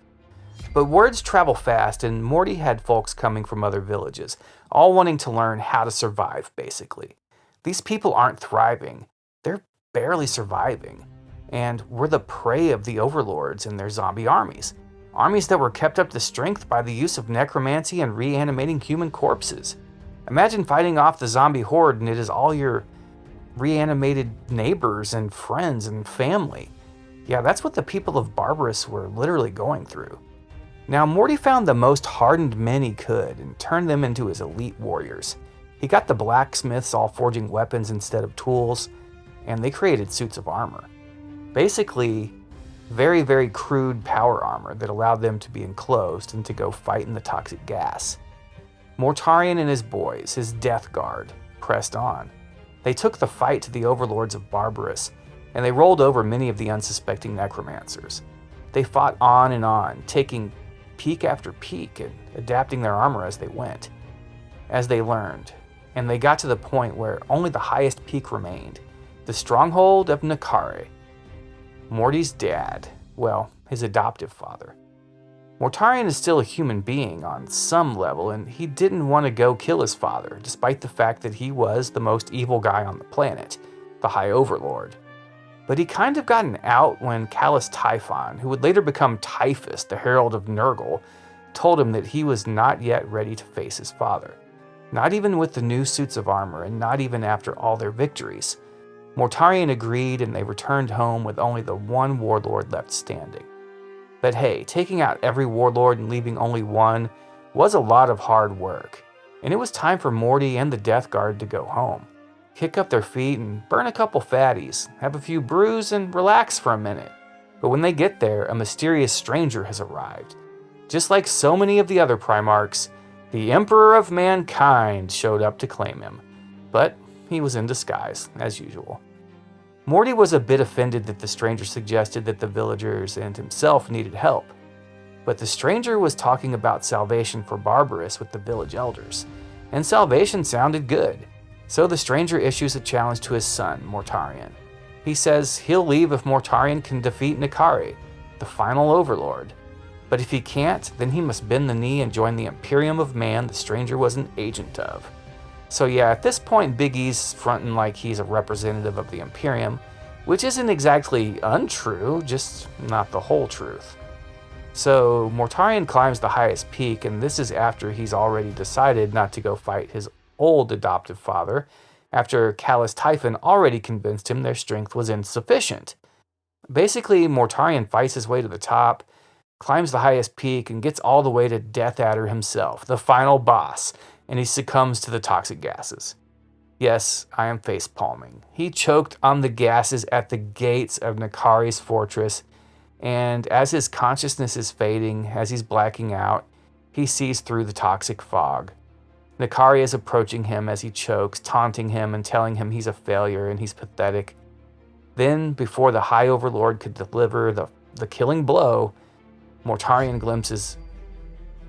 But words travel fast, and Morty had folks coming from other villages, all wanting to learn how to survive, basically. These people aren't thriving, they're barely surviving, and were the prey of the overlords and their zombie armies. Armies that were kept up to strength by the use of necromancy and reanimating human corpses. Imagine fighting off the zombie horde and it is all your reanimated neighbors and friends and family. Yeah, that's what the people of Barbarous were literally going through. Now, Morty found the most hardened men he could and turned them into his elite warriors. He got the blacksmiths all forging weapons instead of tools, and they created suits of armor. Basically, very, very crude power armor that allowed them to be enclosed and to go fight in the toxic gas. Mortarion and his boys, his death guard, pressed on. They took the fight to the overlords of Barbarous, and they rolled over many of the unsuspecting necromancers. They fought on, taking peak after peak and adapting their armor as they went, as they learned, and they got to the point where only the highest peak remained, the stronghold of Nakare. Morty's dad, well, his adoptive father. Mortarion is still a human being on some level, and he didn't want to go kill his father, despite the fact that he was the most evil guy on the planet, the High Overlord. But he kind of got an out when Callus Typhon, who would later become Typhus, the Herald of Nurgle, told him that he was not yet ready to face his father. Not even with the new suits of armor, and not even after all their victories. Mortarion agreed, and they returned home with only the one warlord left standing. But hey, taking out every warlord and leaving only one was a lot of hard work, and it was time for Morty and the Death Guard to go home. Kick up their feet and burn a couple fatties, have a few brews, and relax for a minute. But when they get there, a mysterious stranger has arrived. Just like so many of the other Primarchs, the Emperor of Mankind showed up to claim him. But he was in disguise, as usual. Morty was a bit offended that the stranger suggested that the villagers and himself needed help. But the stranger was talking about salvation for Barbarous with the village elders, and salvation sounded good. So the stranger issues a challenge to his son, Mortarion. He says he'll leave if Mortarion can defeat Nakari, the final overlord. But if he can't, then he must bend the knee and join the Imperium of Man the stranger was an agent of. So yeah, at this point Big E's fronting like he's a representative of the Imperium, which isn't exactly untrue, just not the whole truth. So Mortarion climbs the highest peak, and this is after he's already decided not to go fight his old adoptive father, after Callus Typhon already convinced him their strength was insufficient. Basically, Mortarion fights his way to the top, climbs the highest peak, and gets all the way to Death Adder himself, the final boss, and he succumbs to the toxic gases. Yes, I am face-palming. He choked on the gases at the gates of Nakari's fortress, and as his consciousness is fading, as he's blacking out, he sees through the toxic fog. Nakari is approaching him as he chokes, taunting him and telling him he's a failure and he's pathetic. Then, before the High Overlord could deliver the killing blow, Mortarion glimpses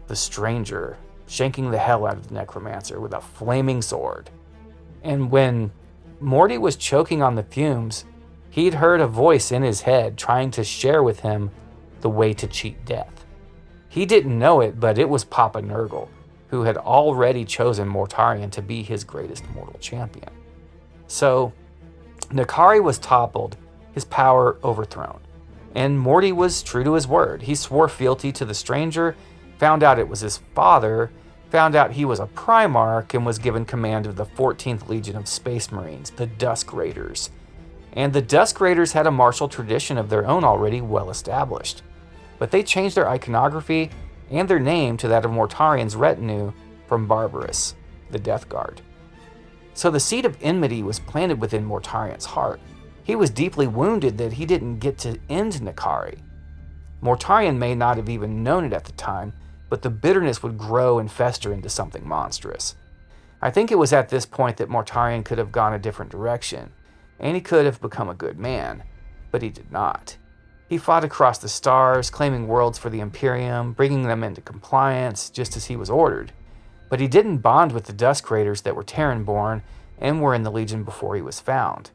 the stranger shanking the hell out of the necromancer with a flaming sword. And when Morty was choking on the fumes, he'd heard a voice in his head trying to share with him the way to cheat death. He didn't know it, but it was Papa Nurgle, who had already chosen Mortarion to be his greatest mortal champion. So, Nakari was toppled, his power overthrown, and Morty was true to his word. He swore fealty to the stranger, found out it was his father, found out he was a Primarch, and was given command of the 14th Legion of Space Marines, the Dusk Raiders. And the Dusk Raiders had a martial tradition of their own already well established. But they changed their iconography and their name to that of Mortarion's retinue from Barbarous, the Death Guard. So the seed of enmity was planted within Mortarion's heart. He was deeply wounded that he didn't get to end Nakari. Mortarion may not have even known it at the time, but the bitterness would grow and fester into something monstrous. I think it was at this point that Mortarion could have gone a different direction, and he could have become a good man, but he did not. He fought across the stars, claiming worlds for the Imperium, bringing them into compliance, just as he was ordered. But he didn't bond with the Dusk Raiders that were Terran-born and were in the Legion before he was found.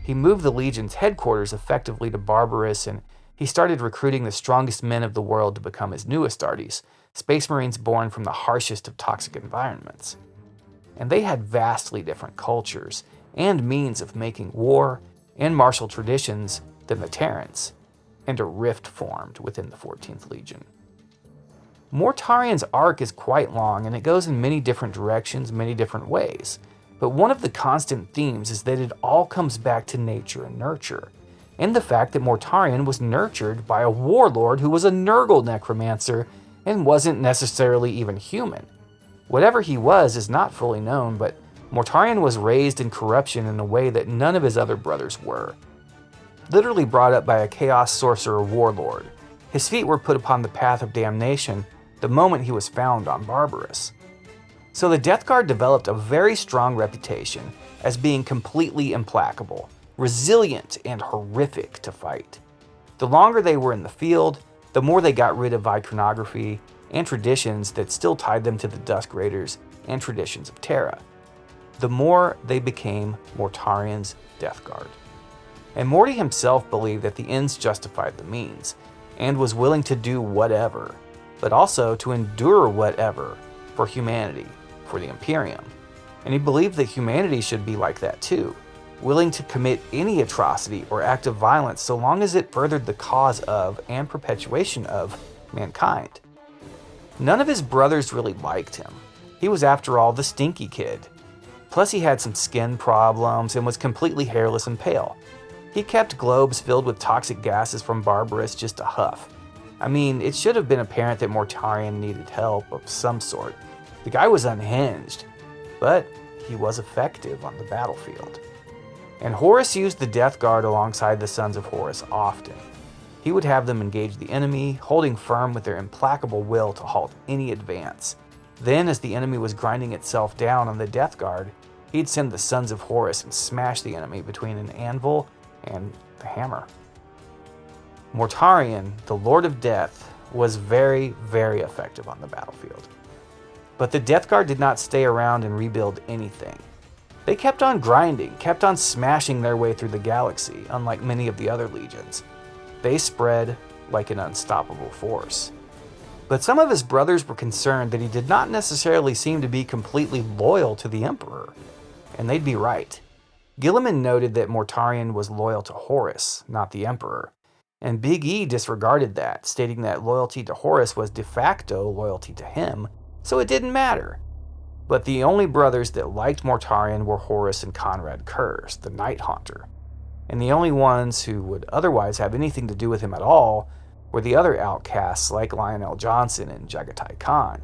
He moved the Legion's headquarters effectively to Barbarous, and he started recruiting the strongest men of the world to become his new Astartes, Space Marines born from the harshest of toxic environments. And they had vastly different cultures and means of making war and martial traditions than the Terrans, and a rift formed within the 14th Legion. Mortarion's arc is quite long, and it goes in many different directions, many different ways, but one of the constant themes is that it all comes back to nature and nurture, and the fact that Mortarion was nurtured by a warlord who was a Nurgle necromancer and wasn't necessarily even human. Whatever he was is not fully known, but Mortarion was raised in corruption in a way that none of his other brothers were. Literally brought up by a chaos sorcerer warlord, his feet were put upon the path of damnation the moment he was found on Barbarous. So the Death Guard developed a very strong reputation as being completely implacable, resilient, and horrific to fight. The longer they were in the field, the more they got rid of iconography and traditions that still tied them to the Dusk Raiders and traditions of Terra. The more they became Mortarion's Death Guard. And Morty himself believed that the ends justified the means, and was willing to do whatever, but also to endure whatever for humanity, for the Imperium. And he believed that humanity should be like that too, willing to commit any atrocity or act of violence so long as it furthered the cause of and perpetuation of mankind. None of his brothers really liked him. He was, after all, the stinky kid. Plus, he had some skin problems and was completely hairless and pale. He kept globes filled with toxic gases from Barbarous just a huff. I mean, it should have been apparent that Mortarion needed help of some sort. The guy was unhinged, but he was effective on the battlefield. And Horus used the Death Guard alongside the Sons of Horus often. He would have them engage the enemy, holding firm with their implacable will to halt any advance. Then, as the enemy was grinding itself down on the Death Guard, he'd send the Sons of Horus and smash the enemy between an anvil and the hammer. Mortarion, the Lord of Death, was very, very effective on the battlefield. But the Death Guard did not stay around and rebuild anything. They kept on grinding, kept on smashing their way through the galaxy, unlike many of the other legions. They spread like an unstoppable force. But some of his brothers were concerned that he did not necessarily seem to be completely loyal to the Emperor. And they'd be right. Guilliman noted that Mortarion was loyal to Horus, not the Emperor. And Big E disregarded that, stating that loyalty to Horus was de facto loyalty to him, so it didn't matter. But the only brothers that liked Mortarion were Horus and Conrad Kurz, the Night Haunter. And the only ones who would otherwise have anything to do with him at all were the other outcasts like Lionel Johnson and Jaghatai Khan.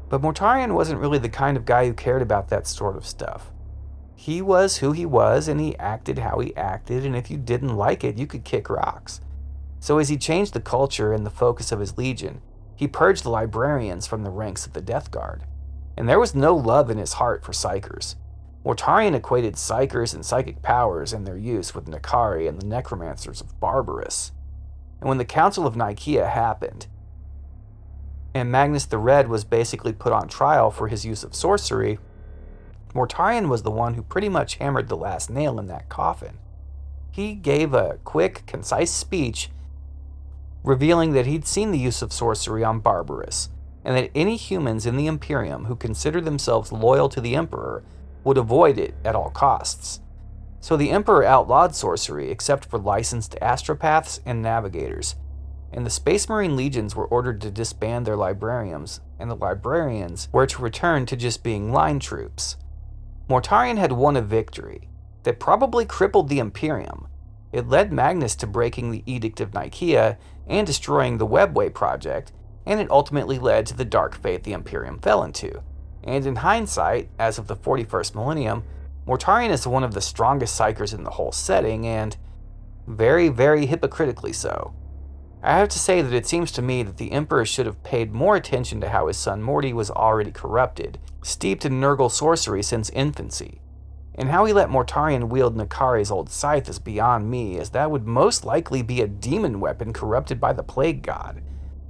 But Mortarion wasn't really the kind of guy who cared about that sort of stuff. He was who he was, and he acted how he acted, and if you didn't like it, you could kick rocks. So as he changed the culture and the focus of his legion, he purged the librarians from the ranks of the Death Guard. And there was no love in his heart for psychers. Mortarion equated psychers and psychic powers and their use with Nakari and the necromancers of Barbarous. And when the Council of Nicaea happened, and Magnus the Red was basically put on trial for his use of sorcery, Mortarion was the one who pretty much hammered the last nail in that coffin. He gave a quick, concise speech revealing that he'd seen the use of sorcery on Barbarous, and that any humans in the Imperium who considered themselves loyal to the Emperor would avoid it at all costs. So the Emperor outlawed sorcery except for licensed astropaths and navigators, and the Space Marine legions were ordered to disband their librarians, and the librarians were to return to just being line troops. Mortarion had won a victory that probably crippled the Imperium. It led Magnus to breaking the Edict of Nicaea and destroying the Webway project, and it ultimately led to the dark fate the Imperium fell into. And in hindsight, as of the 41st millennium, Mortarion is one of the strongest psychers in the whole setting, and very, very hypocritically so. I have to say that it seems to me that the Emperor should have paid more attention to how his son Morty was already corrupted, steeped in Nurgle sorcery since infancy. And how he let Mortarion wield Nakari's old scythe is beyond me, as that would most likely be a demon weapon corrupted by the Plague God.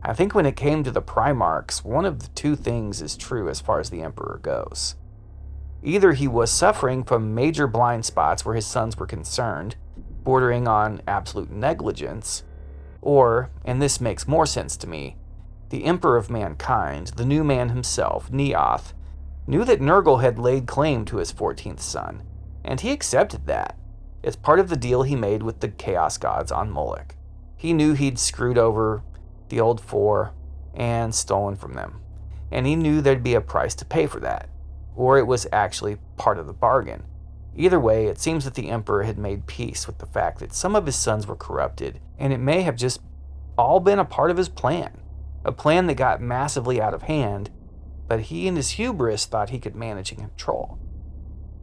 I think when it came to the Primarchs, one of the two things is true as far as the Emperor goes. Either he was suffering from major blind spots where his sons were concerned, bordering on absolute negligence, or, and this makes more sense to me, the Emperor of Mankind, the new man himself, Neoth, knew that Nurgle had laid claim to his 14th son, and he accepted that, as part of the deal he made with the Chaos Gods on Moloch. He knew he'd screwed over the old four and stolen from them, and he knew there'd be a price to pay for that, or it was actually part of the bargain. Either way, it seems that the Emperor had made peace with the fact that some of his sons were corrupted, and it may have just all been a part of his plan, a plan that got massively out of hand, but he in his hubris thought he could manage and control.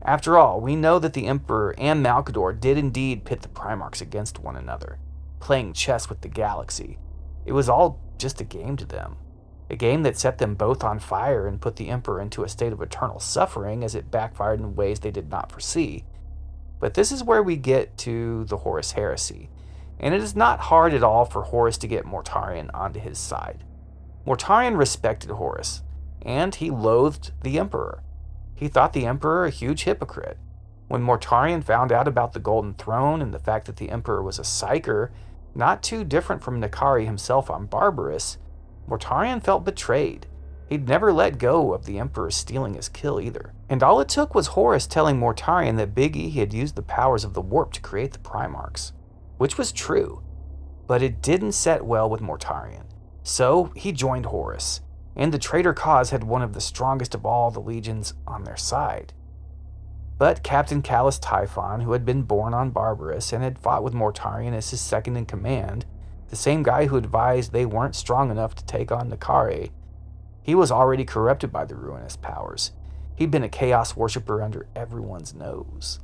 After all, we know that the Emperor and Malcador did indeed pit the Primarchs against one another, playing chess with the galaxy. It was all just a game to them. A game that set them both on fire and put the Emperor into a state of eternal suffering as it backfired in ways they did not foresee. But this is where we get to the Horus Heresy, and it is not hard at all for Horus to get Mortarion onto his side. Mortarion respected Horus, and he loathed the Emperor. He thought the Emperor a huge hypocrite. When Mortarion found out about the Golden Throne and the fact that the Emperor was a psyker, not too different from Nakari himself on Barbarous, Mortarion felt betrayed. He'd never let go of the Emperor stealing his kill either. And all it took was Horus telling Mortarion that Big E had used the powers of the warp to create the Primarchs, which was true, but it didn't set well with Mortarion. So he joined Horus, and the traitor cause had one of the strongest of all the legions on their side. But Captain Callus Typhon, who had been born on Barbarous and had fought with Mortarion as his second in command, the same guy who advised they weren't strong enough to take on Nakari, he was already corrupted by the ruinous powers. He'd been a chaos worshipper under everyone's nose,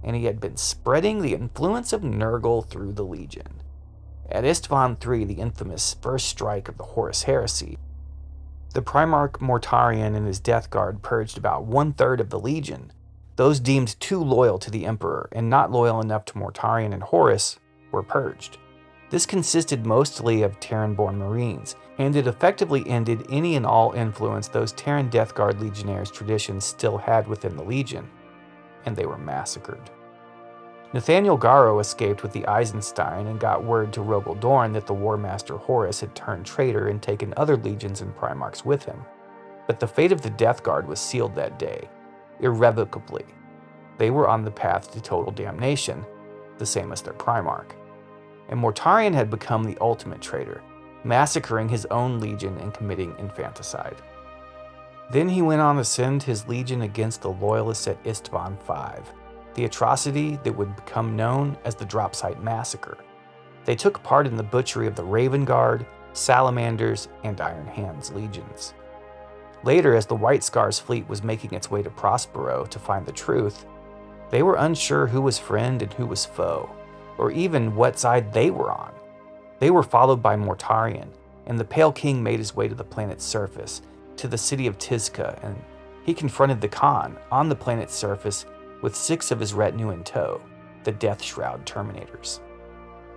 and he had been spreading the influence of Nurgle through the Legion. At Istvan III, the infamous first strike of the Horus Heresy, the Primarch Mortarion and his Death Guard purged about 1/3 of the Legion. Those deemed too loyal to the Emperor and not loyal enough to Mortarion and Horus were purged. This consisted mostly of Terran-born Marines, and it effectively ended any and all influence those Terran Death Guard Legionnaires' traditions still had within the Legion, and they were massacred. Nathaniel Garro escaped with the Eisenstein and got word to Rogel Dorn that the War Master Horus had turned traitor and taken other legions and Primarchs with him. But the fate of the Death Guard was sealed that day, irrevocably. They were on the path to total damnation, the same as their Primarch. And Mortarion had become the ultimate traitor, massacring his own legion and committing infanticide. Then he went on to send his legion against the Loyalists at Istvan V, the atrocity that would become known as the Dropsite Massacre. They took part in the butchery of the Raven Guard, Salamanders, and Iron Hands legions. Later, as the White Scars fleet was making its way to Prospero to find the truth, they were unsure who was friend and who was foe, or even what side they were on. They were followed by Mortarion, and the Pale King made his way to the planet's surface, to the city of Tizca, and he confronted the Khan on the planet's surface with 6 of his retinue in tow, the Death Shroud Terminators.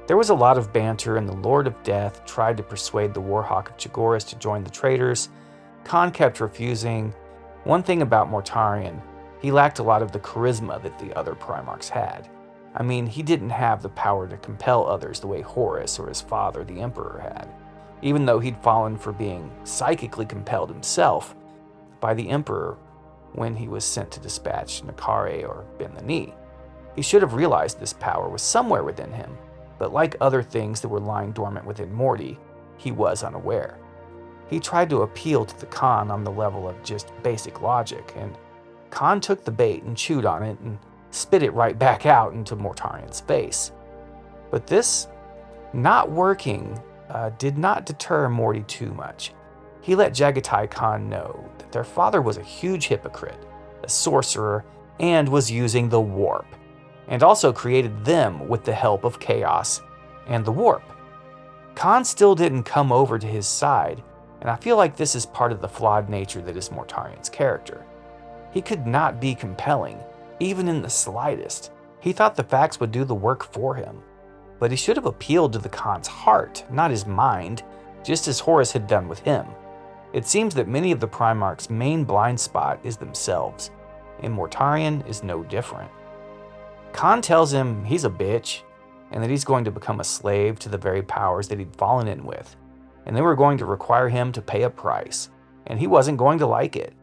There was a lot of banter, and the Lord of Death tried to persuade the Warhawk of Chagoras to join the traitors. Khan kept refusing. One thing about Mortarion, he lacked a lot of the charisma that the other Primarchs had. I mean, he didn't have the power to compel others the way Horus or his father, the Emperor, had, even though he'd fallen for being psychically compelled himself by the Emperor when he was sent to dispatch Nakare or Ben the Knee. He should have realized this power was somewhere within him, but like other things that were lying dormant within Morty, he was unaware. He tried to appeal to the Khan on the level of just basic logic, and Khan took the bait and chewed on it and spit it right back out into Mortarion's face. But this not working did not deter Morty too much. He let Jaghatai Khan know that their father was a huge hypocrite, a sorcerer, and was using the warp, and also created them with the help of chaos and the warp. Khan still didn't come over to his side, and I feel like this is part of the flawed nature that is Mortarion's character. He could not be compelling, even in the slightest. He thought the facts would do the work for him. But he should have appealed to the Khan's heart, not his mind, just as Horus had done with him. It seems that many of the Primarchs' main blind spot is themselves, and Mortarion is no different. Khan tells him he's a bitch, and that he's going to become a slave to the very powers that he'd fallen in with, and they were going to require him to pay a price, and he wasn't going to like it.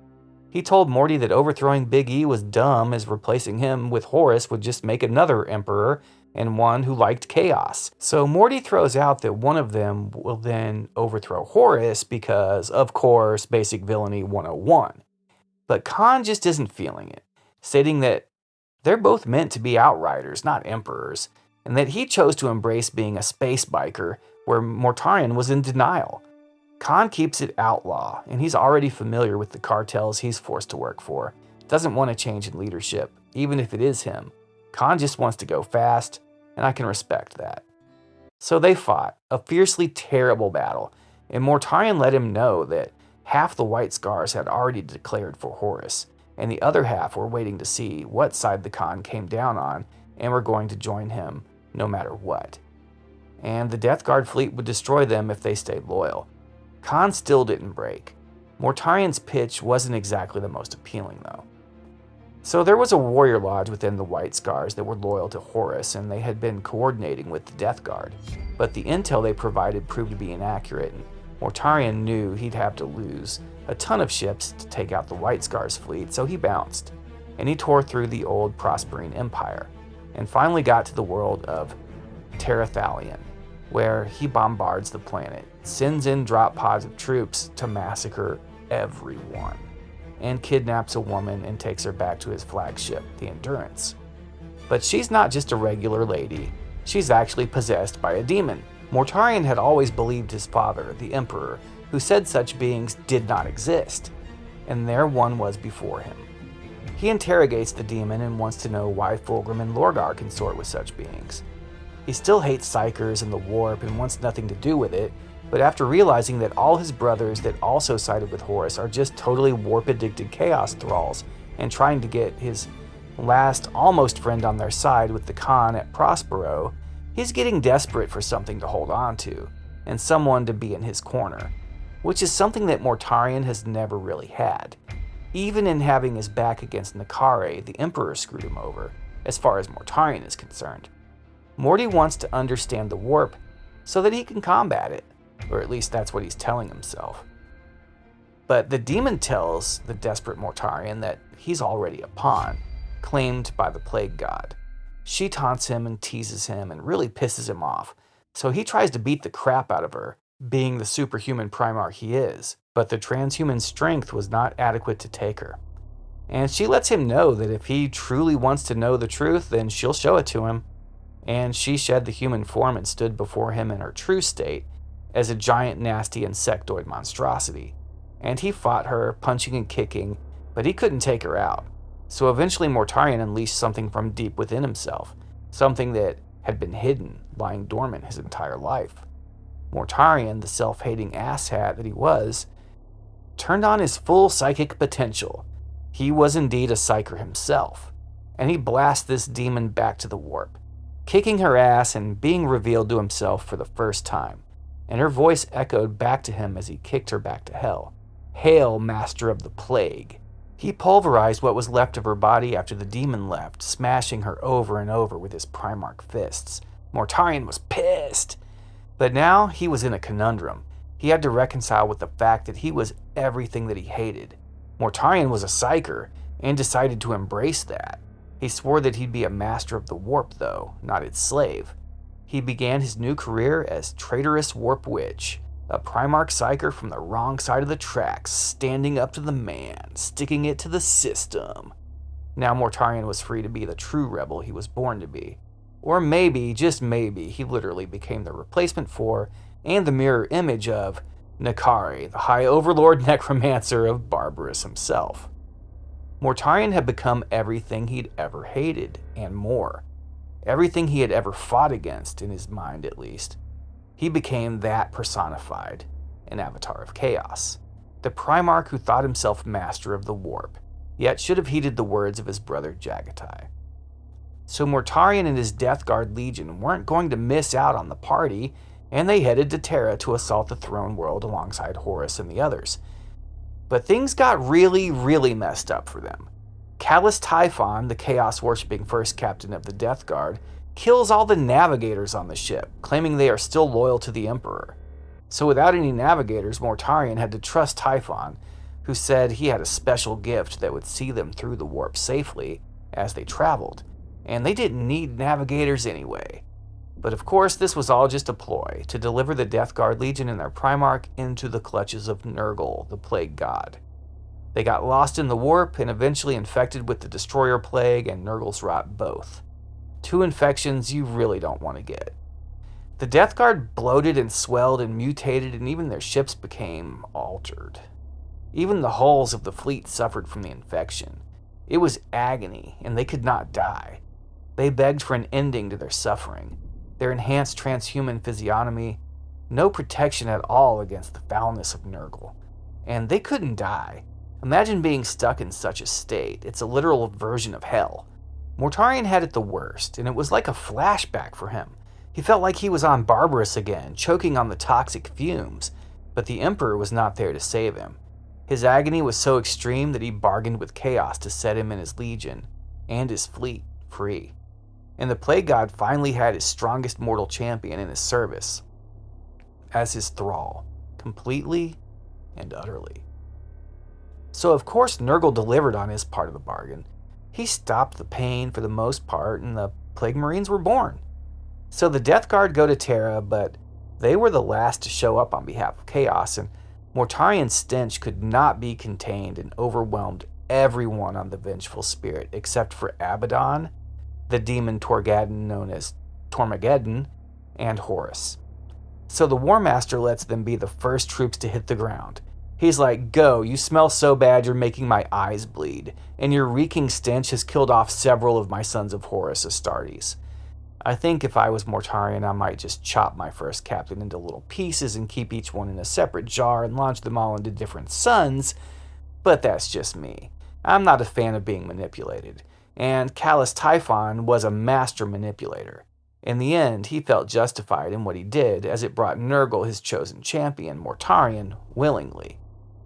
He told Morty that overthrowing Big E was dumb, as replacing him with Horus would just make another emperor, and one who liked chaos. So Morty throws out that one of them will then overthrow Horus because, of course, basic villainy 101. But Khan just isn't feeling it, stating that they're both meant to be outriders, not emperors, and that he chose to embrace being a space biker, where Mortarion was in denial. Khan keeps it outlaw, and he's already familiar with the cartels he's forced to work for. Doesn't want to change in leadership, even if it is him. Khan just wants to go fast, and I can respect that. So they fought, a fiercely terrible battle, and Mortarion let him know that half the White Scars had already declared for Horus, and the other half were waiting to see what side the Khan came down on, and were going to join him no matter what. And the Death Guard fleet would destroy them if they stayed loyal. Khan still didn't break. Mortarion's pitch wasn't exactly the most appealing, though. So there was a warrior lodge within the White Scars that were loyal to Horus, and they had been coordinating with the Death Guard. But the intel they provided proved to be inaccurate, and Mortarion knew he'd have to lose a ton of ships to take out the White Scars fleet, so he bounced. And he tore through the old Prosperine Empire, and finally got to the world of Terrathalion, where he bombards the planet, sends in drop pods of troops to massacre everyone, and kidnaps a woman and takes her back to his flagship, the Endurance. But she's not just a regular lady, she's actually possessed by a demon. Mortarion had always believed his father, the Emperor, who said such beings did not exist, and there one was before him. He interrogates the demon and wants to know why Fulgrim and Lorgar consort with such beings. He still hates Psykers and the Warp and wants nothing to do with it, but after realizing that all his brothers that also sided with Horus are just totally warp-addicted chaos thralls and trying to get his last almost friend on their side with the Khan at Prospero, he's getting desperate for something to hold on to, and someone to be in his corner, which is something that Mortarion has never really had. Even in having his back against Nakare, the Emperor screwed him over, as far as Mortarion is concerned. Morty wants to understand the warp so that he can combat it, or at least that's what he's telling himself. But the demon tells the desperate Mortarion that he's already a pawn, claimed by the plague god. She taunts him and teases him and really pisses him off, so he tries to beat the crap out of her, being the superhuman Primarch he is, but the transhuman strength was not adequate to take her. And she lets him know that if he truly wants to know the truth, then she'll show it to him. And she shed the human form and stood before him in her true state as a giant, nasty insectoid monstrosity. And he fought her, punching and kicking, but he couldn't take her out. So eventually Mortarion unleashed something from deep within himself, something that had been hidden, lying dormant his entire life. Mortarion, the self-hating asshat that he was, turned on his full psychic potential. He was indeed a psyker himself, and he blasted this demon back to the warp, kicking her ass and being revealed to himself for the first time, and her voice echoed back to him as he kicked her back to hell. Hail, Master of the Plague. He pulverized what was left of her body after the demon left, smashing her over and over with his Primarch fists. Mortarion was pissed. But now he was in a conundrum. He had to reconcile with the fact that he was everything that he hated. Mortarion was a psyker, and decided to embrace that. He swore that he'd be a master of the warp, though, not its slave. He began his new career as traitorous warp witch, a Primarch psyker from the wrong side of the tracks, standing up to the man, sticking it to the system. Now Mortarion was free to be the true rebel he was born to be. Or maybe, just maybe, he literally became the replacement for, and the mirror image of, Nakare, the High Overlord Necromancer of Barbarous himself. Mortarion had become everything he'd ever hated, and more. Everything he had ever fought against, in his mind at least. He became that personified, an avatar of chaos. The Primarch who thought himself master of the warp, yet should have heeded the words of his brother Jaghatai. So Mortarion and his Death Guard Legion weren't going to miss out on the party, and they headed to Terra to assault the throne world alongside Horus and the others. But things got really, really messed up for them. Callous Typhon, the chaos-worshipping first captain of the Death Guard, kills all the navigators on the ship, claiming they are still loyal to the Emperor. So without any navigators, Mortarion had to trust Typhon, who said he had a special gift that would see them through the warp safely as they traveled, and they didn't need navigators anyway. But of course, this was all just a ploy to deliver the Death Guard Legion and their Primarch into the clutches of Nurgle, the Plague God. They got lost in the warp and eventually infected with the Destroyer Plague and Nurgle's Rot both. Two infections you really don't want to get. The Death Guard bloated and swelled and mutated, and even their ships became altered. Even the hulls of the fleet suffered from the infection. It was agony, and they could not die. They begged for an ending to their suffering. Their enhanced transhuman physiognomy, no protection at all against the foulness of Nurgle. And they couldn't die. Imagine being stuck in such a state. It's a literal version of hell. Mortarion had it the worst, and it was like a flashback for him. He felt like he was on Barbarous again, choking on the toxic fumes, but the Emperor was not there to save him. His agony was so extreme that he bargained with Chaos to set him and his legion, and his fleet, free. And the Plague God finally had his strongest mortal champion in his service, as his thrall, completely and utterly. So of course Nurgle delivered on his part of the bargain. He stopped the pain for the most part, and the Plague Marines were born. So the Death Guard go to Terra, but they were the last to show up on behalf of Chaos, and Mortarion's stench could not be contained and overwhelmed everyone on the Vengeful Spirit except for Abaddon, the demon Torgadon known as Tormageddon, and Horus. So the War Master lets them be the first troops to hit the ground. He's like, "Go, you smell so bad you're making my eyes bleed, and your reeking stench has killed off several of my sons of Horus Astartes." I think if I was Mortarion, I might just chop my first captain into little pieces and keep each one in a separate jar and launch them all into different suns, but that's just me. I'm not a fan of being manipulated. and Callus Typhon was a master manipulator. In the end, he felt justified in what he did, as it brought Nurgle his chosen champion, Mortarion, willingly.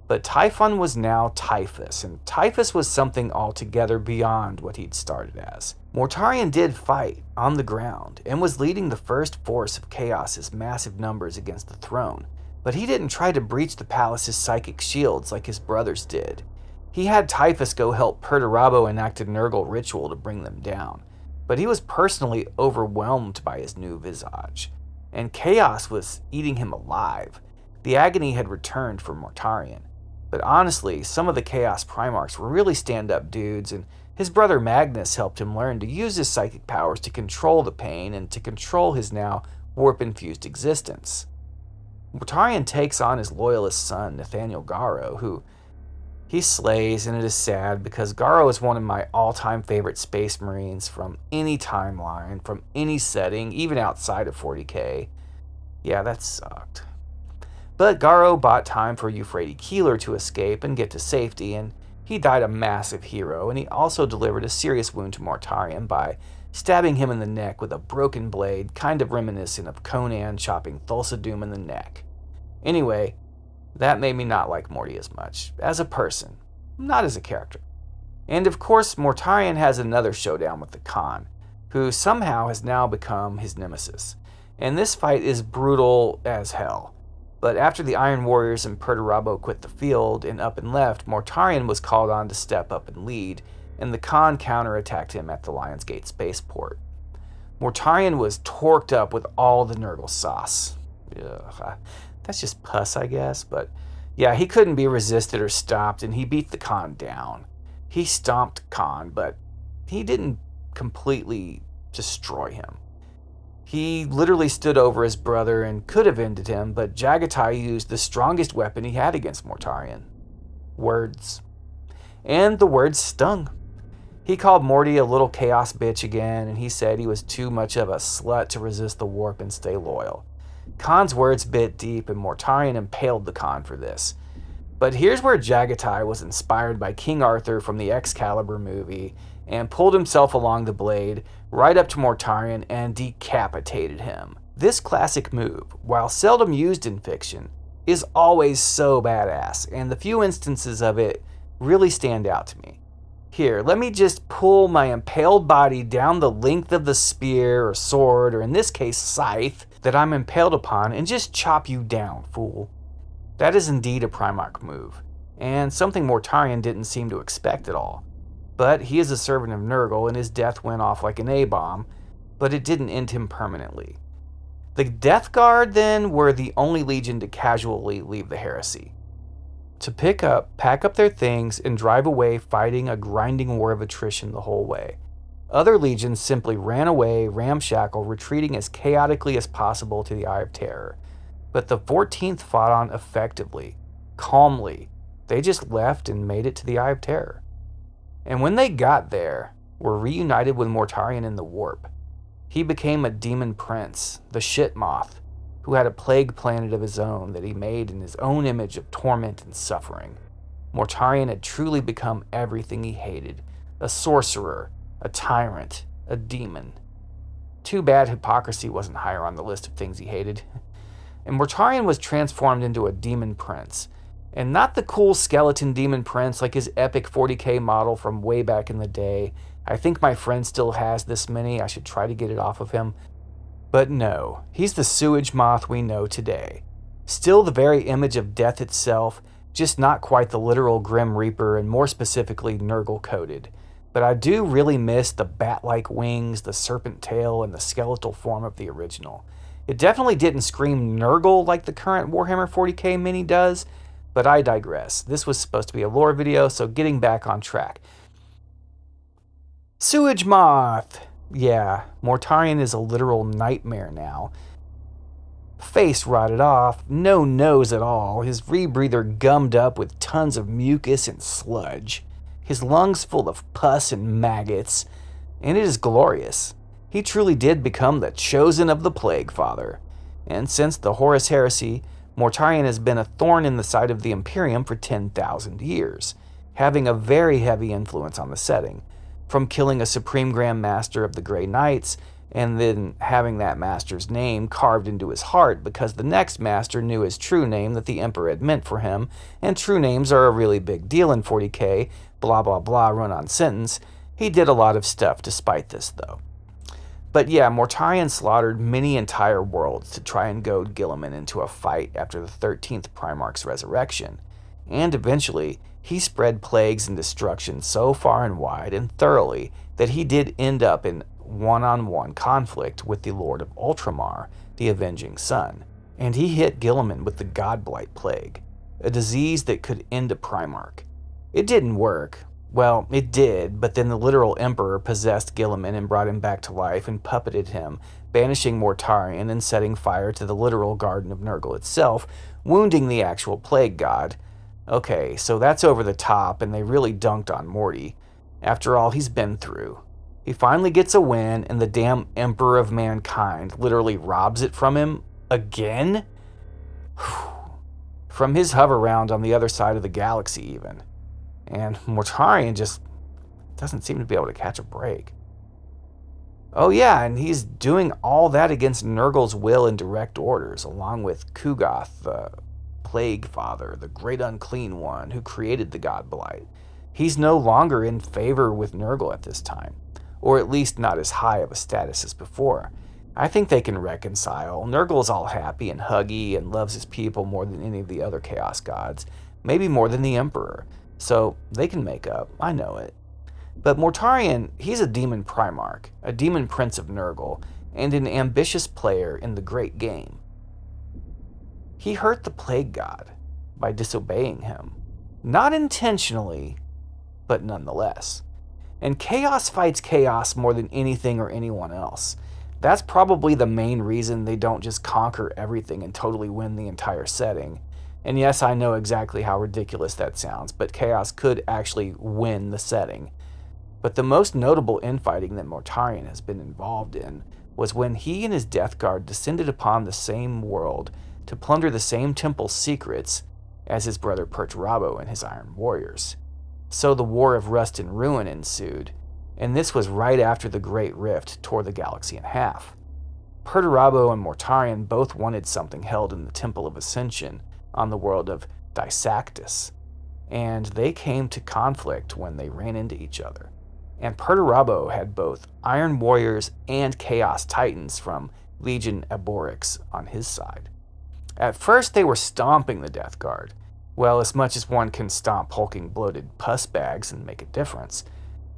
But Typhon was now Typhus, and Typhus was something altogether beyond what he'd started as. Mortarion did fight on the ground, and was leading the first force of Chaos's massive numbers against the throne, but he didn't try to breach the palace's psychic shields like his brothers did. He had Typhus go help Perturabo enact a Nurgle ritual to bring them down, but he was personally overwhelmed by his new visage, and Chaos was eating him alive. The agony had returned for Mortarion. But honestly, some of the Chaos Primarchs were really stand-up dudes, and his brother Magnus helped him learn to use his psychic powers to control the pain and to control his now warp-infused existence. Mortarion takes on his loyalist son, Nathaniel Garro, who he slays, and it is sad because Garro is one of my all-time favorite Space Marines from any timeline, from any setting, even outside of 40k. Yeah, that sucked. But Garro bought time for Euphrates Keeler to escape and get to safety, and he died a massive hero, and he also delivered a serious wound to Mortarion by stabbing him in the neck with a broken blade, kind of reminiscent of Conan chopping Thulsa Doom in the neck. Anyway, that made me not like Morty as much, as a person, not as a character. And of course, Mortarion has another showdown with the Khan, who somehow has now become his nemesis. And this fight is brutal as hell. But after the Iron Warriors and Perturabo quit the field and up and left, Mortarion was called on to step up and lead, and the Khan counterattacked him at the Lionsgate spaceport. Mortarion was torqued up with all the Nurgle sauce. Ugh, that's just pus, I guess, but yeah, he couldn't be resisted or stopped, and he beat the Khan down. He stomped Khan, but he didn't completely destroy him. He literally stood over his brother and could have ended him, but Jaghatai used the strongest weapon he had against Mortarion. Words. And the words stung. He called Morty a little chaos bitch again, and he said he was too much of a slut to resist the warp and stay loyal. Khan's words bit deep, and Mortarion impaled the Khan for this. But here's where Jaghatai was inspired by King Arthur from the Excalibur movie, and pulled himself along the blade right up to Mortarion and decapitated him. This classic move, while seldom used in fiction, is always so badass, and the few instances of it really stand out to me. Here, let me just pull my impaled body down the length of the spear or sword, or in this case scythe, that I'm impaled upon, and just chop you down, fool. That is indeed a Primarch move, and something Mortarion didn't seem to expect at all. But he is a servant of Nurgle, and his death went off like an A-bomb, but it didn't end him permanently. The Death Guard, then, were the only legion to casually leave the heresy. To pack up their things, and drive away fighting a grinding war of attrition the whole way. Other legions simply ran away, ramshackle, retreating as chaotically as possible to the Eye of Terror. But the 14th fought on effectively, calmly. They just left and made it to the Eye of Terror. And when they got there, were reunited with Mortarion in the warp. He became a demon prince, the shit moth, who had a plague planet of his own that he made in his own image of torment and suffering. Mortarion had truly become everything he hated, a sorcerer, a tyrant, a demon. Too bad hypocrisy wasn't higher on the list of things he hated. And Mortarion was transformed into a demon prince. And not the cool skeleton demon prince like his epic 40k model from way back in the day. I think my friend still has this many. I should try to get it off of him. But no, he's the sewage moth we know today. Still the very image of death itself, just not quite the literal Grim Reaper and more specifically Nurgle-coated. But I do really miss the bat-like wings, the serpent tail, and the skeletal form of the original. It definitely didn't scream Nurgle like the current Warhammer 40k mini does, but I digress. This was supposed to be a lore video, so getting back on track. Sewage moth! Yeah, Mortarion is a literal nightmare now. Face rotted off, no nose at all, his rebreather gummed up with tons of mucus and sludge, his lungs full of pus and maggots, and it is glorious. He truly did become the chosen of the Plague Father. And since the Horus Heresy, Mortarion has been a thorn in the side of the Imperium for 10,000 years, having a very heavy influence on the setting. from killing a Supreme Grand Master of the Grey Knights and then having that master's name carved into his heart because the next master knew his true name that the Emperor had meant for him, and true names are a really big deal in 40k, blah blah blah run-on sentence. He did a lot of stuff despite this, though. But yeah, Mortarion slaughtered many entire worlds to try and goad Guilliman into a fight after the 13th Primarch's resurrection, and eventually he spread plagues and destruction so far and wide and thoroughly that he did end up in one-on-one conflict with the Lord of Ultramar, the Avenging Sun, and he hit Guilliman with the Godblight Plague, a disease that could end a Primarch. It didn't work. Well, it did, but then the literal Emperor possessed Guilliman and brought him back to life and puppeted him, banishing Mortarion and setting fire to the literal Garden of Nurgle itself, wounding the actual Plague God. Okay, so that's over the top, and they really dunked on Morty. After all he's been through. He finally gets a win, and the damn Emperor of Mankind literally robs it from him again? From his hover-round on the other side of the galaxy, even. And Mortarion just doesn't seem to be able to catch a break. Oh yeah, and he's doing all that against Nurgle's will and direct orders, along with Kugoth, the Plague Father, the Great Unclean One who created the Godblight. He's no longer in favor with Nurgle at this time, or at least not as high of a status as before. I think they can reconcile. Nurgle's all happy and huggy and loves his people more than any of the other Chaos Gods, maybe more than the Emperor. So they can make up, I know it. But Mortarion, he's a demon Primarch, a demon prince of Nurgle, and an ambitious player in the great game. He hurt the Plague God by disobeying him. Not intentionally, but nonetheless. And chaos fights chaos more than anything or anyone else. That's probably the main reason they don't just conquer everything and totally win the entire setting. And yes, I know exactly how ridiculous that sounds, but Chaos could actually win the setting. But the most notable infighting that Mortarion has been involved in was when he and his Death Guard descended upon the same world to plunder the same temple's secrets as his brother Perturabo and his Iron Warriors. So the War of Rust and Ruin ensued, and this was right after the Great Rift tore the galaxy in half. Perturabo and Mortarion both wanted something held in the Temple of Ascension on the world of Astartes, and they came to conflict when they ran into each other. And Perturabo had both Iron Warriors and Chaos Titans from Legion Eborix on his side. At first they were stomping the Death Guard, well, as much as one can stomp hulking bloated pus bags and make a difference.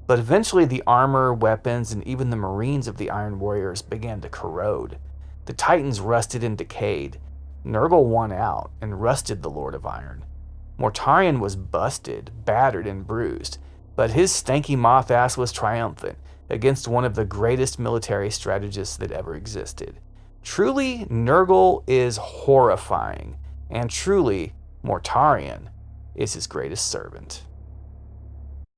But eventually the armor, weapons, and even the Marines of the Iron Warriors began to corrode. The Titans rusted and decayed. Nurgle won out and rusted the Lord of Iron. Mortarion was busted, battered, and bruised, but his stanky moth ass was triumphant against one of the greatest military strategists that ever existed. Truly, Nurgle is horrifying, and truly, Mortarion is his greatest servant.